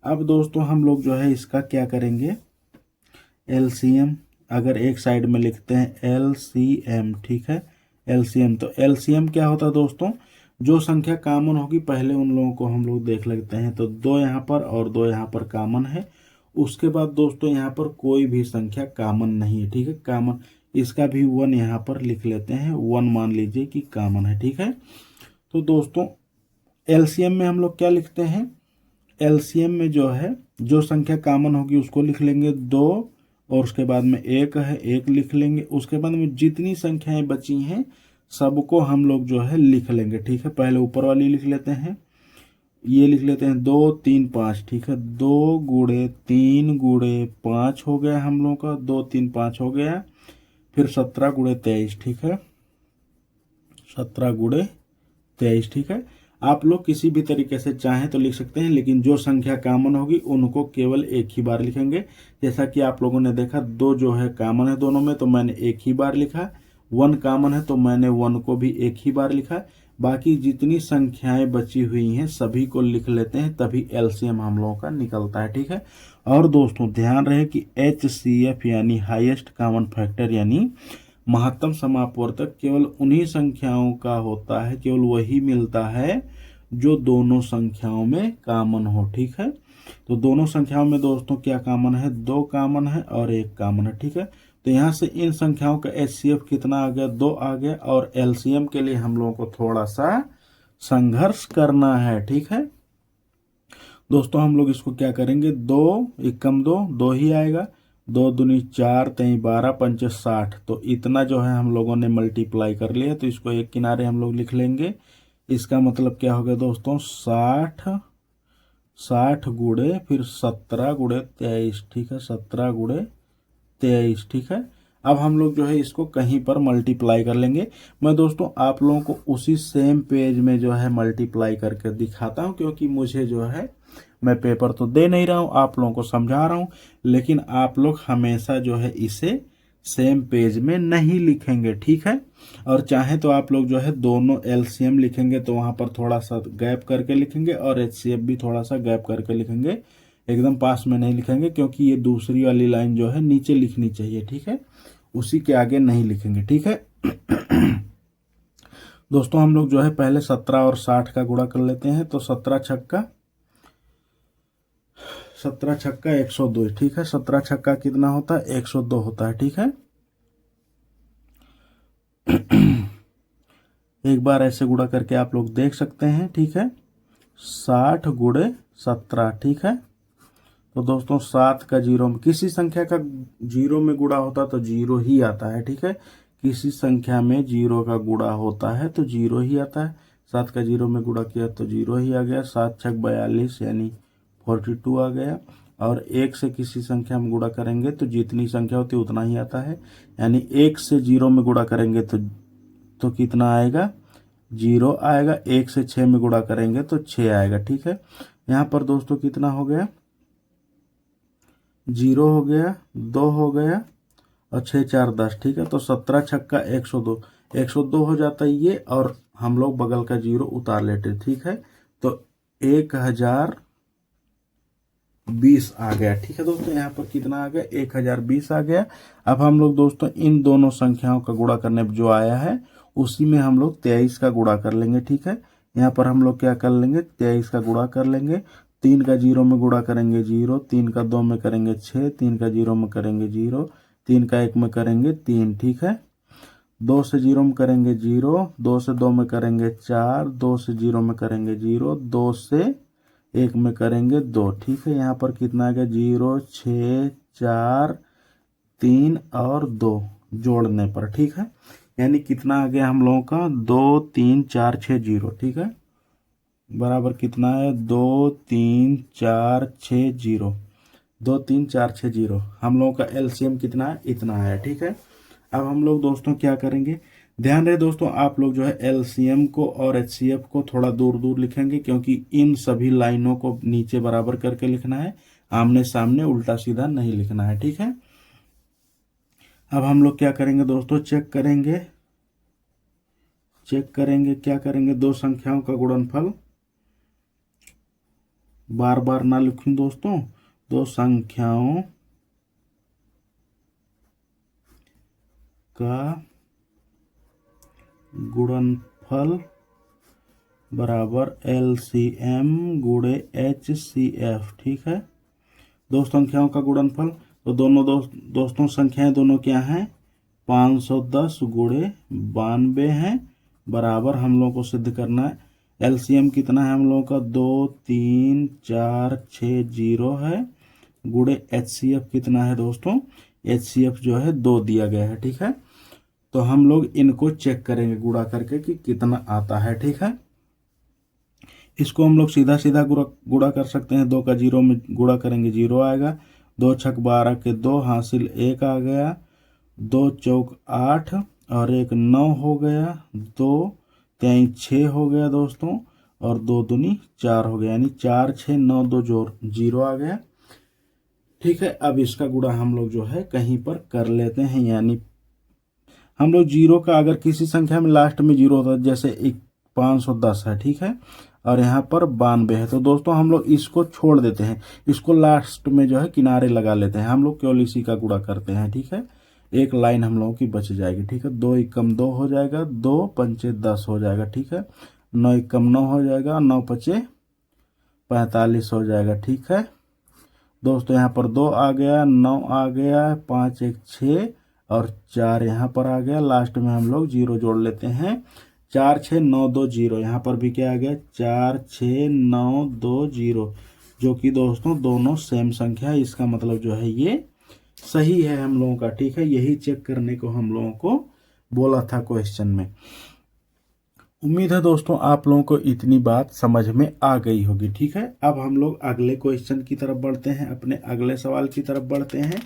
अब दोस्तों हम लोग जो है इसका क्या करेंगे, LCM अगर एक साइड में लिखते हैं LCM, ठीक है, LCM। तो LCM क्या होता है दोस्तों, जो संख्या कॉमन होगी पहले उन लोगों को हम लोग देख लेते हैं। तो 2 यहाँ पर और 2 यहाँ पर कॉमन है। उसके बाद दोस्तों यहाँ पर कोई भी संख्या कॉमन नहीं है, ठीक है, कॉमन इसका भी 1 यहाँ पर लिख लेते हैं, 1 मान लीजिए कि कॉमन है, ठीक है। तो दोस्तों LCM में हम लोग क्या लिखते हैं, LCM में जो है जो संख्या कॉमन होगी उसको लिख लेंगे 2 और उसके बाद में 1 है 1 लिख लेंगे। उसके बाद में जितनी संख्याएं बची हैं सबको हम लोग जो है लिख लेंगे, ठीक है। पहले ऊपर वाली लिख लेते हैं, ये लिख लेते हैं 2 3 5, ठीक है। 2 गुणे 3 गुणे 5 हो गया हम लोगों का, 2 3 5 हो गया। फिर 17 गुणे 23, ठीक है, 17 गुणे 23, ठीक है। आप लोग किसी भी तरीके से चाहें तो लिख सकते हैं, लेकिन जो संख्या कॉमन होगी उनको केवल एक ही बार लिखेंगे। जैसा कि आप लोगों ने देखा 2 जो है कॉमन है दोनों में, तो मैंने एक ही बार लिखा। 1 कॉमन है तो मैंने 1 को भी एक ही बार लिखा। बाकी जितनी संख्याएं बची हुई हैं सभी को लिख लेते हैं, तभी LCM हम लोगों का निकलता है, ठीक है। और दोस्तों ध्यान रहे कि HCF यानी हाईएस्ट कॉमन फैक्टर यानी महत्तम समापवर्तक केवल उन्हीं संख्याओं का होता है, केवल वही मिलता है जो दोनों संख्याओं में कॉमन हो, ठीक है। तो दोनों संख्याओं में दोस्तों क्या कॉमन है, 2 कॉमन है और 1 कॉमन है, ठीक है। तो यहाँ से इन संख्याओं का HCF कितना आ गया, 2 आ गया। और LCM के लिए हम लोगों को थोड़ा सा संघर्ष करना है, ठीक है दोस्तों। हम लोग इसको क्या करेंगे, 2 एकम 2 ही आएगा, 2 दूनी 4 3 12 5 60। तो इतना जो है हम लोगों ने मल्टीप्लाई कर लिया, तो इसको एक किनारे हम लोग लिख लेंगे। इसका मतलब क्या हो गया दोस्तों, 60 गुणे फिर 17 गुणे 23, ठीक है, 17 गुणे 23, ठीक है। अब हम लोग जो है इसको कहीं पर मल्टीप्लाई कर लेंगे। मैं दोस्तों आप लोगों को उसी सेम पेज में जो है मल्टीप्लाई करके दिखाता हूं, क्योंकि मुझे जो है मैं पेपर तो दे नहीं रहा हूं, आप लोगों को समझा रहा हूं, लेकिन आप लोग हमेशा जो है इसे सेम पेज में नहीं लिखेंगे, ठीक है। और चाहे तो आप लोग जो है दोनों LCM लिखेंगे तो वहां पर थोड़ा सा गैप करके लिखेंगे और HCF भी थोड़ा सा गैप करके लिखेंगे, एकदम पास में नहीं लिखेंगे, क्योंकि ये दूसरी वाली लाइन जो है नीचे लिखनी चाहिए, ठीक है, उसी के आगे नहीं लिखेंगे, ठीक है दोस्तों। हम लोग जो है पहले 17 और 60 का गुणा कर लेते हैं। तो 17 छक्का 102, ठीक है। 17 छक्का कितना होता है, 102 होता है, ठीक है। एक बार ऐसे गुणा करके आप लोग देख सकते हैं, ठीक है। 60 गुणे 17, ठीक है। तो दोस्तों 7 का 0 में किसी संख्या का 0 में गुणा होता तो 0 ही आता है, ठीक है। किसी संख्या में 0 का गुणा होता है तो 0 ही आता है। 7 का 0 में गुणा किया तो 0 ही आ गया। 7 छक 42 यानी 42 आ गया। और 1 से किसी संख्या में गुणा करेंगे तो जितनी संख्या होती है उतना ही आता है, यानी 1 से 0 में गुणा करेंगे तो कितना आएगा, 0 आएगा। 1 से 6 में गुणा करेंगे तो 6 आएगा, ठीक है। यहाँ पर दोस्तों कितना हो गया, 0 हो गया, 2 हो गया और 6 4 10, ठीक है। तो 17 छक्का 102, 102 हो जाता है ये, और हम लोग बगल का 0 उतार लेते, ठीक है। तो 1020 आ गया, ठीक है दोस्तों। यहाँ पर कितना आ गया, 1020 आ गया। अब हम लोग दोस्तों इन दोनों संख्याओं का गुणा करने जो आया है उसी में हम लोग 23 का गुणा कर लेंगे, ठीक है। यहाँ पर हम लोग क्या कर लेंगे, 23 का गुणा कर लेंगे। 3 का 0 में गुणा करेंगे 0, 3 का 2 में करेंगे 6, 3 का 0 में करेंगे 0, 3 का 1 में करेंगे 3, ठीक है। 2 से 0 में करेंगे 0, 2 से 2 में करेंगे 4, 2 से 0 में करेंगे 0, 2 से एक में करेंगे 2, ठीक है। यहाँ पर कितना आ गया 0 6 4 3 और 2 जोड़ने पर, ठीक है। यानी कितना आ गया हम लोगों का 2 3 4 6 0, ठीक है। बराबर कितना है 2 3 4 6 0, 2 3 4 6 0। हम लोगों का एलसीएम कितना है, इतना है, ठीक है। अब हम लोग दोस्तों क्या करेंगे, ध्यान रहे दोस्तों, आप लोग जो है एलसीएम को और एचसीएफ को थोड़ा दूर दूर लिखेंगे, क्योंकि इन सभी लाइनों को नीचे बराबर करके लिखना है, आमने सामने उल्टा सीधा नहीं लिखना है, ठीक है। अब हम लोग क्या करेंगे दोस्तों, चेक करेंगे क्या करेंगे, दो संख्याओं का गुणनफल, बार बार ना लिखूं दोस्तों, दो संख्याओं का गुणनफल बराबर एलसीएम गुणे एचसीएफ, ठीक है। दो संख्याओं का गुणनफल, तो दोनों दोस्तों संख्याएं दोनों क्या हैं, 510 गुणे 92 हैं, बराबर हम लोगों को सिद्ध करना है एलसीएम कितना है हम लोगों का 2 3 4 6 0 है, गुणे एचसीएफ कितना है दोस्तों, एचसीएफ जो है 2 दिया गया है, ठीक है। तो हम लोग इनको चेक करेंगे गुणा करके कि कितना आता है, ठीक है। इसको हम लोग सीधा सीधा गुणा कर सकते हैं, 2 का 0 में गुणा करेंगे 0 आएगा, 2 छक 12 के 2 हासिल 1 आ गया, 2 चौक 8 और 1 9 हो गया, 2 3 6 हो गया दोस्तों, और 2 दूनी 4 हो गया, यानी 4 6 9 2 जोड़ 0 आ गया, ठीक है। अब इसका गुणा हम लोग जो है कहीं पर कर लेते हैं, यानी हम लोग 0 का अगर किसी संख्या में लास्ट में 0 होता है, जैसे 510 है, ठीक है, और यहाँ पर 92 है, तो दोस्तों हम लोग इसको छोड़ देते हैं, इसको लास्ट में जो है किनारे लगा लेते हैं, हम लोग केवल इसी का गुणा करते हैं, ठीक है। एक लाइन हम लोगों की बच जाएगी, ठीक है। 2 एकम 2 हो जाएगा, 2 पंचे 10 हो जाएगा, ठीक है। 9 एकम 9 हो जाएगा, 9 पचे 45 हो जाएगा, ठीक है दोस्तों। यहाँ पर 2 आ गया, 9 आ गया, 5 1 6 और 4 यहाँ पर आ गया, लास्ट में हम लोग 0 जोड़ लेते हैं, 4 6 9 2 0, यहाँ पर भी क्या आ गया 4 6 9 2 0, जो कि दोस्तों दोनों सेम संख्या है, इसका मतलब जो है ये सही है हम लोगों का, ठीक है। यही चेक करने को हम लोगों को बोला था क्वेश्चन में। उम्मीद है दोस्तों आप लोगों को इतनी बात समझ में आ गई होगी, ठीक है। अब हम लोग अगले क्वेश्चन की तरफ बढ़ते हैं, अपने अगले सवाल की तरफ बढ़ते हैं।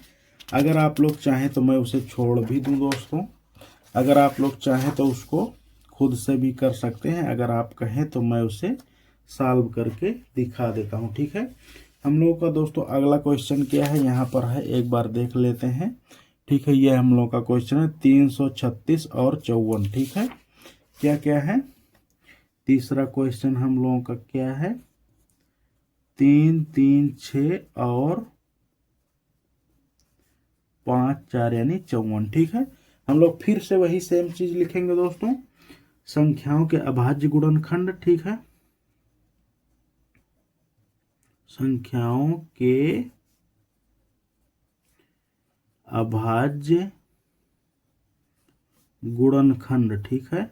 अगर आप लोग चाहें तो मैं उसे छोड़ भी दूं दोस्तों, अगर आप लोग चाहें तो उसको खुद से भी कर सकते हैं, अगर आप कहें तो मैं उसे सॉल्व करके दिखा देता हूं, ठीक है। हम लोगों का दोस्तों अगला क्वेश्चन क्या है, यहाँ पर है, एक बार देख लेते हैं, ठीक है। ये हम लोगों का क्वेश्चन है 336 और 54, ठीक है। क्या क्या है, तीसरा क्वेश्चन हम लोगों का क्या है, 3 3 6 और 5 4 यानी 54, ठीक है। हम लोग फिर से वही सेम चीज लिखेंगे दोस्तों, संख्याओं के अभाज्य गुणनखंड, ठीक है, संख्याओं के अभाज्य गुणनखंड, ठीक है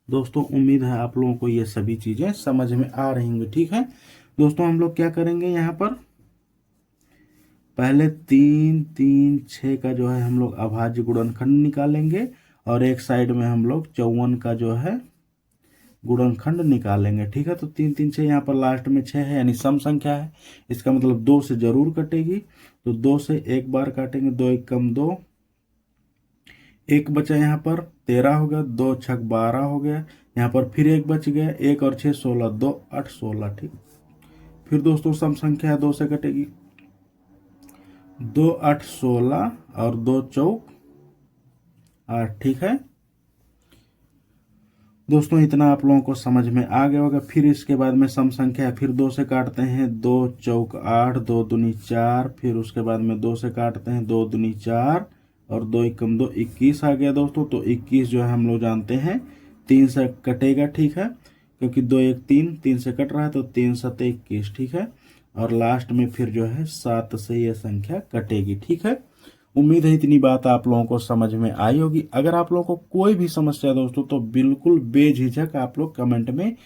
दोस्तों। उम्मीद है आप लोगों को ये सभी चीजें समझ में आ रही होंगी, ठीक है दोस्तों। हम लोग क्या करेंगे, यहाँ पर पहले 3 3 6 का जो है हम लोग अभाज्य गुणनखंड निकालेंगे, और एक साइड में हम लोग 54 का जो है गुणनखंड निकालेंगे, ठीक है। तो 3 3 6 यहाँ पर लास्ट में 6 है, यानी सम संख्या है, इसका मतलब 2 से जरूर कटेगी, तो 2 से एक बार काटेंगे, 2 एकम 2, एक बचा यहाँ पर 13 हो गया, 2 छक 12 हो गया, यहाँ पर फिर एक बच गया, 1 और 6 16, 2 8 16, ठीक। फिर दोस्तों सम संख्या है, 2 से कटेगी, 2 8 16 और 2 चौक 8, ठीक है दोस्तों। इतना आप लोगों को समझ में आ गया होगा। फिर इसके बाद में सम संख्या है, फिर 2 से काटते हैं, 2 चौक 8, 2 दूनी 4, फिर उसके बाद में 2 से काटते हैं, 2 दूनी 4 और 2 एकम 2 21 आ गया दोस्तों। तो 21 जो है हम लोग जानते हैं 3 से कटेगा, ठीक है, क्योंकि 2 1 3 3 से कट रहा है, तो 3 7 21, ठीक है। और लास्ट में फिर जो है 7 से यह संख्या कटेगी, ठीक है। उम्मीद है इतनी बात आप लोगों को समझ में आई होगी। अगर आप लोगों को कोई भी समस्या दोस्तों, तो बिल्कुल बेझिझक आप लोग कमेंट में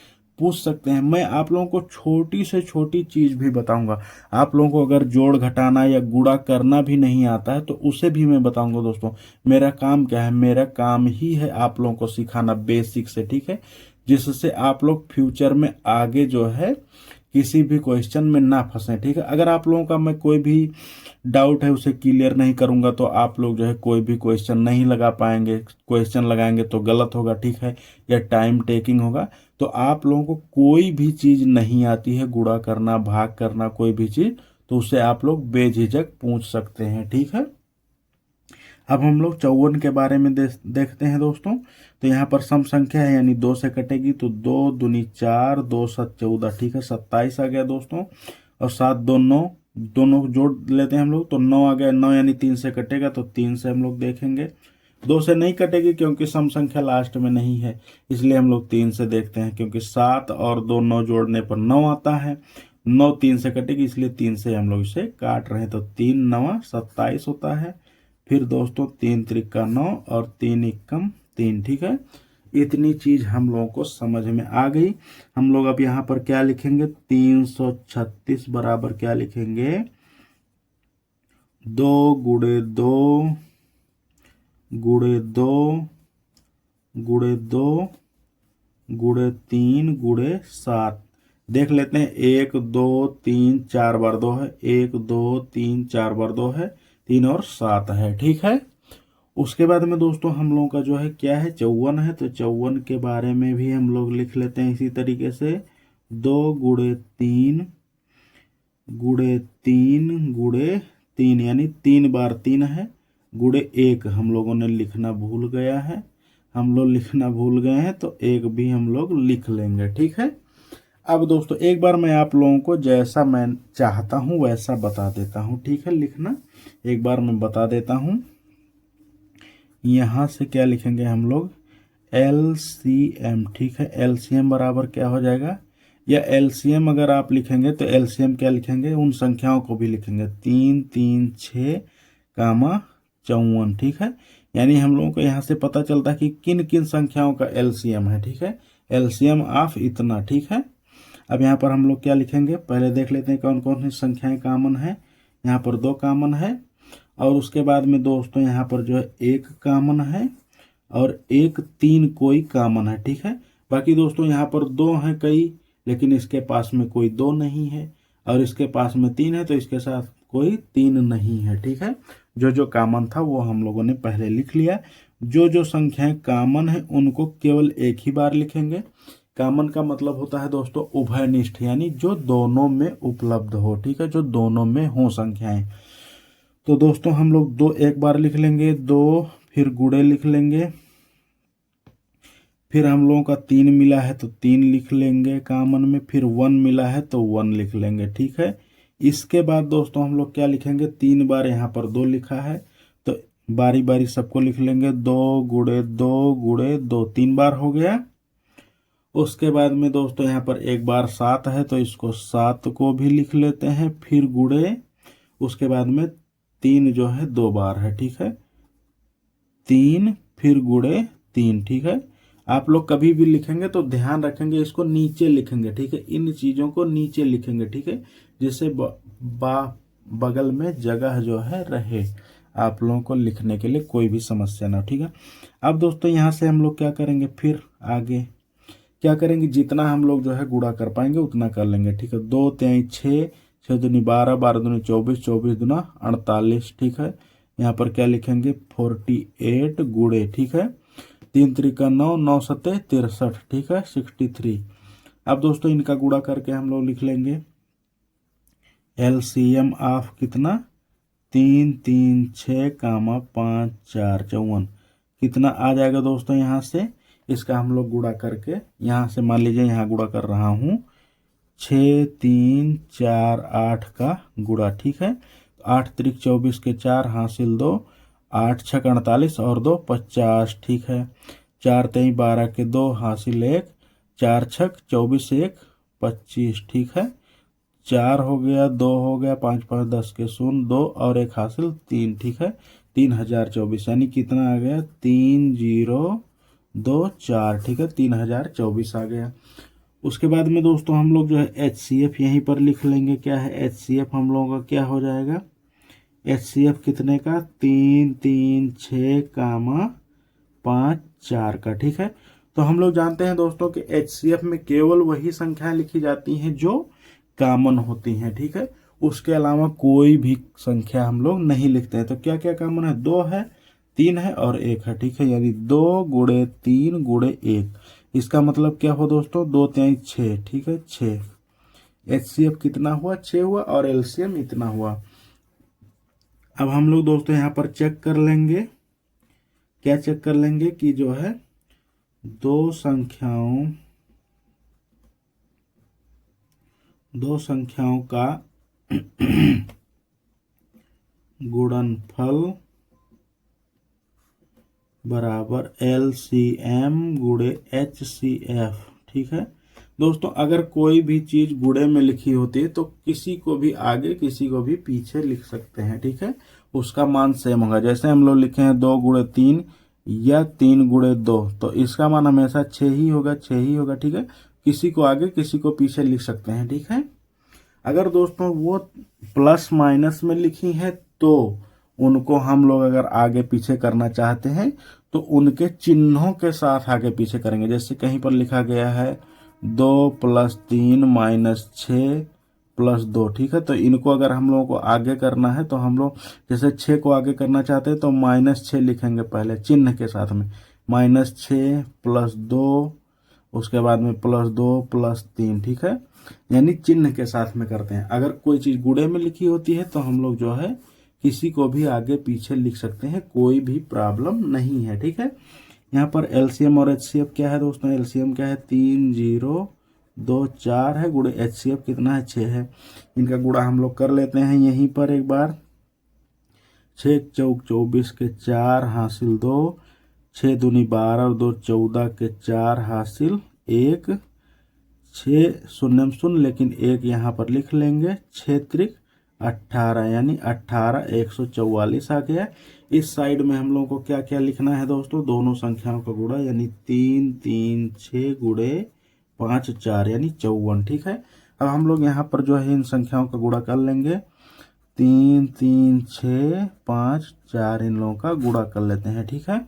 पूछ सकते हैं। मैं आप लोगों को छोटी से छोटी चीज भी बताऊंगा। आप लोगों को अगर जोड़ घटाना या गुणा करना भी नहीं आता है तो उसे भी मैं बताऊंगा दोस्तों। मेरा काम क्या है, मेरा काम ही है आप लोगों को सिखाना बेसिक से, ठीक है, जिससे आप लोग फ्यूचर में आगे जो है किसी भी क्वेश्चन में ना फंसे, ठीक है। अगर आप लोगों का मैं कोई भी डाउट है उसे क्लियर नहीं करूंगा तो आप लोग जो है कोई भी क्वेश्चन नहीं लगा पाएंगे, क्वेश्चन लगाएंगे तो गलत होगा, ठीक है, या टाइम टेकिंग होगा। तो आप लोगों को कोई भी चीज नहीं आती है, गुणा करना, भाग करना, कोई भी चीज, तो उसे आप लोग बेझिझक पूछ सकते हैं, ठीक है। अब हम लोग 54 के बारे में देखते हैं दोस्तों। तो यहाँ पर सम संख्या है यानी 2 से कटेगी, तो 2 दूनी 4, 2 7 14, ठीक है, 27 आ गया दोस्तों। और 7 2 9, दोनों जोड़ लेते हैं हम लोग, तो 9 आ गया। 9 यानी 3 से कटेगा, तो 3 से हम लोग देखेंगे। 2 से नहीं कटेगी क्योंकि सम संख्या लास्ट में नहीं है, इसलिए हम लोग 3 से देखते हैं, क्योंकि 7 और 2 9 जोड़ने पर 9 आता है। 9 3 से कटेगी, इसलिए 3 से हम लोग इसे काट रहे हैं, तो 3 9 27 होता है। फिर दोस्तों 3 त्रिका 9 और 3 एकम 3, ठीक है। इतनी चीज हम लोगों को समझ में आ गई। हम लोग अब यहाँ पर क्या लिखेंगे, 336 बराबर क्या लिखेंगे, 2 गुणे 2 गुणे 2 गुणे 2 गुणे 3 गुणे 7। देख लेते हैं, 1 2 3 4 बार 2 है, 1 2 3 4 बार 2 है, 3 और 7 है, ठीक है। उसके बाद में दोस्तों हम लोगों का जो है क्या है, 54 है। तो 54 के बारे में भी हम लोग लिख लेते हैं इसी तरीके से, 2 गुणे 3 गुणे 3 गुणे 3, यानी 3 बार 3 है, गुणे 1 हम लोगों ने लिखना भूल गया है, हम लोग लिखना भूल गए हैं, तो 1 भी हम लोग लिख लेंगे, ठीक है। अब दोस्तों एक बार मैं आप लोगों को जैसा मैं चाहता हूं वैसा बता देता हूं, ठीक है। लिखना एक बार मैं बता देता हूं। यहां से क्या लिखेंगे हम लोग, LCM, ठीक है। LCM बराबर क्या हो जाएगा, या LCM अगर आप लिखेंगे तो LCM क्या लिखेंगे, उन संख्याओं को भी लिखेंगे, 3 3 6 कामा 54, ठीक है। यानी हम लोगों को यहाँ से पता चलता है कि किन किन संख्याओं का LCM है, ठीक है। LCM ऑफ इतना, ठीक है। अब यहाँ पर हम लोग क्या लिखेंगे, पहले देख लेते हैं कौन कौन सी संख्याएं कॉमन है। यहाँ पर 2 कॉमन है, और उसके बाद में दोस्तों यहाँ पर जो है 1 कॉमन है, और 1 3 कोई कॉमन है, ठीक है। बाकी दोस्तों यहाँ पर 2 है कई, लेकिन इसके पास में कोई 2 नहीं है, और इसके पास में 3 है, तो इसके साथ कोई 3 नहीं है, ठीक है। जो जो कॉमन था वो हम लोगों ने पहले लिख लिया। जो जो संख्याएं कॉमन है उनको केवल एक ही बार लिखेंगे। कॉमन का मतलब होता है दोस्तों उभयनिष्ठ, यानी जो दोनों में उपलब्ध हो, ठीक है, जो दोनों में हो संख्याएं। तो दोस्तों हम लोग 2 एक बार लिख लेंगे, 2 फिर गुणे लिख लेंगे, फिर हम लोगों का 3 मिला है तो 3 लिख लेंगे कॉमन में, फिर 1 मिला है तो 1 लिख लेंगे, ठीक है। इसके बाद दोस्तों हम लोग क्या लिखेंगे, 3 बार यहाँ पर 2 लिखा है, तो बारी बारी सबको लिख लेंगे, 2 गुणे 2 गुणे 2, 3 बार हो गया। उसके बाद में दोस्तों यहाँ पर एक बार 7 है, तो इसको 7 को भी लिख लेते हैं, फिर गुणे, उसके बाद में 3 जो है 2 बार है, ठीक है, 3 फिर गुणे 3, ठीक है। आप लोग कभी भी लिखेंगे तो ध्यान रखेंगे इसको नीचे लिखेंगे, ठीक है, इन चीजों को नीचे लिखेंगे, ठीक है, जिससे बगल में जगह जो है रहे, आप लोगों को लिखने के लिए कोई भी समस्या ना हो, ठीक है। अब दोस्तों यहाँ से हम लोग क्या करेंगे, फिर आगे क्या करेंगे, जितना हम लोग जो है गुणा कर पाएंगे उतना कर लेंगे, ठीक है। 2 3 6, 6 दूनी 12, 12 दूनी 24, 24 दूना 48, ठीक है। यहाँ पर क्या लिखेंगे, 48 गुणे, ठीक है, 3 त्रिका 9, 9 सत्ते 63, ठीक है, 63। अब दोस्तों इनका गुणा करके हम लोग लिख लेंगे LCM ऑफ कितना, 3 3 6 कामा 5 4 54, कितना आ जाएगा दोस्तों। यहाँ से इसका हम लोग गुणा करके, यहाँ से मान लीजिए यहाँ गुणा कर रहा हूँ, 6 3 4 8 का गुणा, ठीक है। 8 त्रिक 24 के 4 हासिल 2, 8 छक 48 और 2 50, ठीक है। 4 3 12 के 2 हासिल 1, 4 छक 24 1 25, ठीक है। 4 हो गया, 2 हो गया, 5 5 10 के 0 2 और 1 हासिल 3, ठीक है। 3024, यानी कितना आ गया, 3024, ठीक है, 3024 आ गया। उसके बाद में दोस्तों हम लोग जो है HCF यहीं पर लिख लेंगे। क्या है HCF हम लोगों का क्या हो जाएगा, HCF कितने का 3 3 6 कामा 5 4 का। ठीक है, तो हम लोग जानते हैं दोस्तों कि HCF में केवल वही संख्याएं लिखी जाती हैं जो कॉमन होती हैं। ठीक है, उसके अलावा कोई भी संख्या हम लोग नहीं लिखते हैं। तो क्या क्या कॉमन है, 2 है, 3 है और 1 है। ठीक है, यानी 2 गुणे 3 गुणे 1, इसका मतलब क्या हो दोस्तों, 2 3 6। ठीक है, 6। HCF कितना हुआ, 6 हुआ और LCM इतना हुआ। अब हम लोग दोस्तों यहाँ पर चेक कर लेंगे, क्या चेक कर लेंगे कि जो है दो संख्याओं का गुणनफल बराबर LCM गुणे HCF। ठीक है दोस्तों, अगर कोई भी चीज गुणे में लिखी होती है तो किसी को भी आगे किसी को भी पीछे लिख सकते हैं। ठीक है, उसका मान सेम होगा। जैसे हम लोग लिखे हैं 2 गुणे 3 या 3 गुणे 2, तो इसका मान हमेशा 6 ही होगा, 6 ही होगा। ठीक है, किसी को आगे किसी को पीछे लिख सकते हैं। ठीक है, अगर दोस्तों वो प्लस माइनस में लिखी है तो उनको हम लोग अगर आगे पीछे करना चाहते हैं तो उनके चिन्हों के साथ आगे पीछे करेंगे। जैसे कहीं पर लिखा गया है 2 + 3 - 6 + 2। ठीक है, तो इनको अगर हम लोगों को आगे करना है तो हम लोग जैसे 6 को आगे करना चाहते हैं तो -6 लिखेंगे पहले चिन्ह के साथ में, -6 + 2, उसके बाद में +2 + 3। ठीक है, यानी चिन्ह के साथ में करते हैं। अगर कोई चीज गुणे में लिखी होती है तो हम लोग जो है किसी को भी आगे पीछे लिख सकते हैं, कोई भी प्रॉब्लम नहीं है। ठीक है, यहाँ पर LCM और HCF क्या है दोस्तों, LCM क्या है 3 0 2 4 है, गुणे HCF कितना है 6 है। इनका गुणा हम लोग कर लेते हैं यहीं पर एक बार। 6 चौक 24 के 4 हासिल 2, 6 दूनी 12 और 2 14 के 4 हासिल 1, 6 शून्य शून्य लेकिन 1 यहाँ पर लिख लेंगे, 6 त्रिक 18 यानी 18 144 आ गया। इस साइड में हम लोगों को क्या क्या लिखना है दोस्तों, दोनों संख्याओं का गुणा, यानी 3 3 6 गुणे 5 4 यानी 54। ठीक है, अब हम लोग यहाँ पर जो है इन संख्याओं का गुणा कर लेंगे। 3 3 6 5 4 इन लोगों का गुणा कर लेते हैं। ठीक है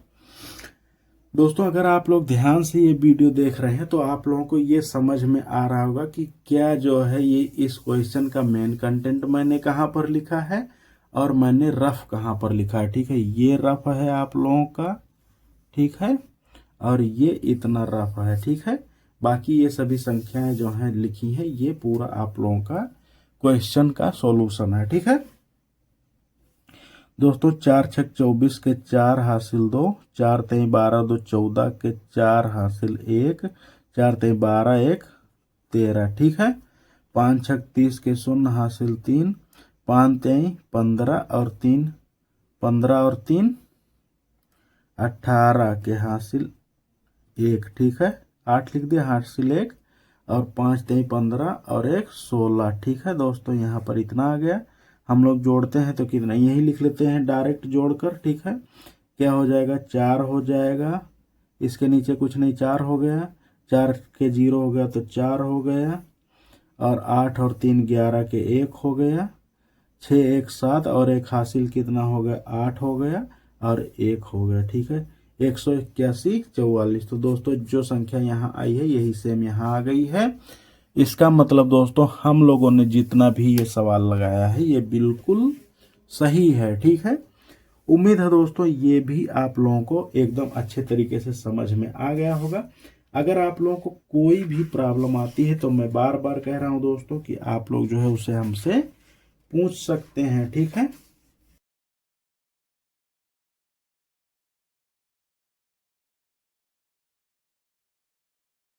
दोस्तों, अगर आप लोग ध्यान से ये वीडियो देख रहे हैं तो आप लोगों को ये समझ में आ रहा होगा कि क्या जो है ये इस क्वेश्चन का मेन कंटेंट मैंने कहाँ पर लिखा है और मैंने रफ कहाँ पर लिखा है। ठीक है, ये रफ है आप लोगों का, ठीक है, और ये इतना रफ है। ठीक है, बाकी ये सभी संख्याएं जो हैं लिखी हैं ये पूरा आप लोगों का क्वेश्चन का सॉल्यूशन है। ठीक है दोस्तों, 4 6 24 के 4 हासिल 2, 4 3 12 2 14 के 4 हासिल 1, 4 3 12 1 13। ठीक है, 5 6 30 के 0 हासिल 3, 5 3 15 और 3 15 और 3 18 के हासिल 1। ठीक है, 8 लिख दिया, हासिल 1 और 5 3 15 और 1 16। ठीक है दोस्तों, यहाँ पर इतना आ गया। हम लोग जोड़ते हैं तो कितना, यही लिख लेते हैं डायरेक्ट जोड़कर। ठीक है, क्या हो जाएगा 4 हो जाएगा, इसके नीचे कुछ नहीं, 4 हो गया, 4 के 0 हो गया तो 4 हो गया, और 8 और 3 11 के 1 हो गया, 6 1 7 और 1 हासिल कितना हो गया 8 हो गया और 1 हो गया। ठीक है, 181 44। तो दोस्तों जो संख्या यहाँ आई है यही सेम यहाँ आ गई है। इसका मतलब दोस्तों हम लोगों ने जितना भी ये सवाल लगाया है ये बिल्कुल सही है। ठीक है, उम्मीद है दोस्तों ये भी आप लोगों को एकदम अच्छे तरीके से समझ में आ गया होगा। अगर आप लोगों को कोई भी प्रॉब्लम आती है तो मैं बार बार कह रहा हूं दोस्तों कि आप लोग जो है उसे हमसे पूछ सकते हैं। ठीक है,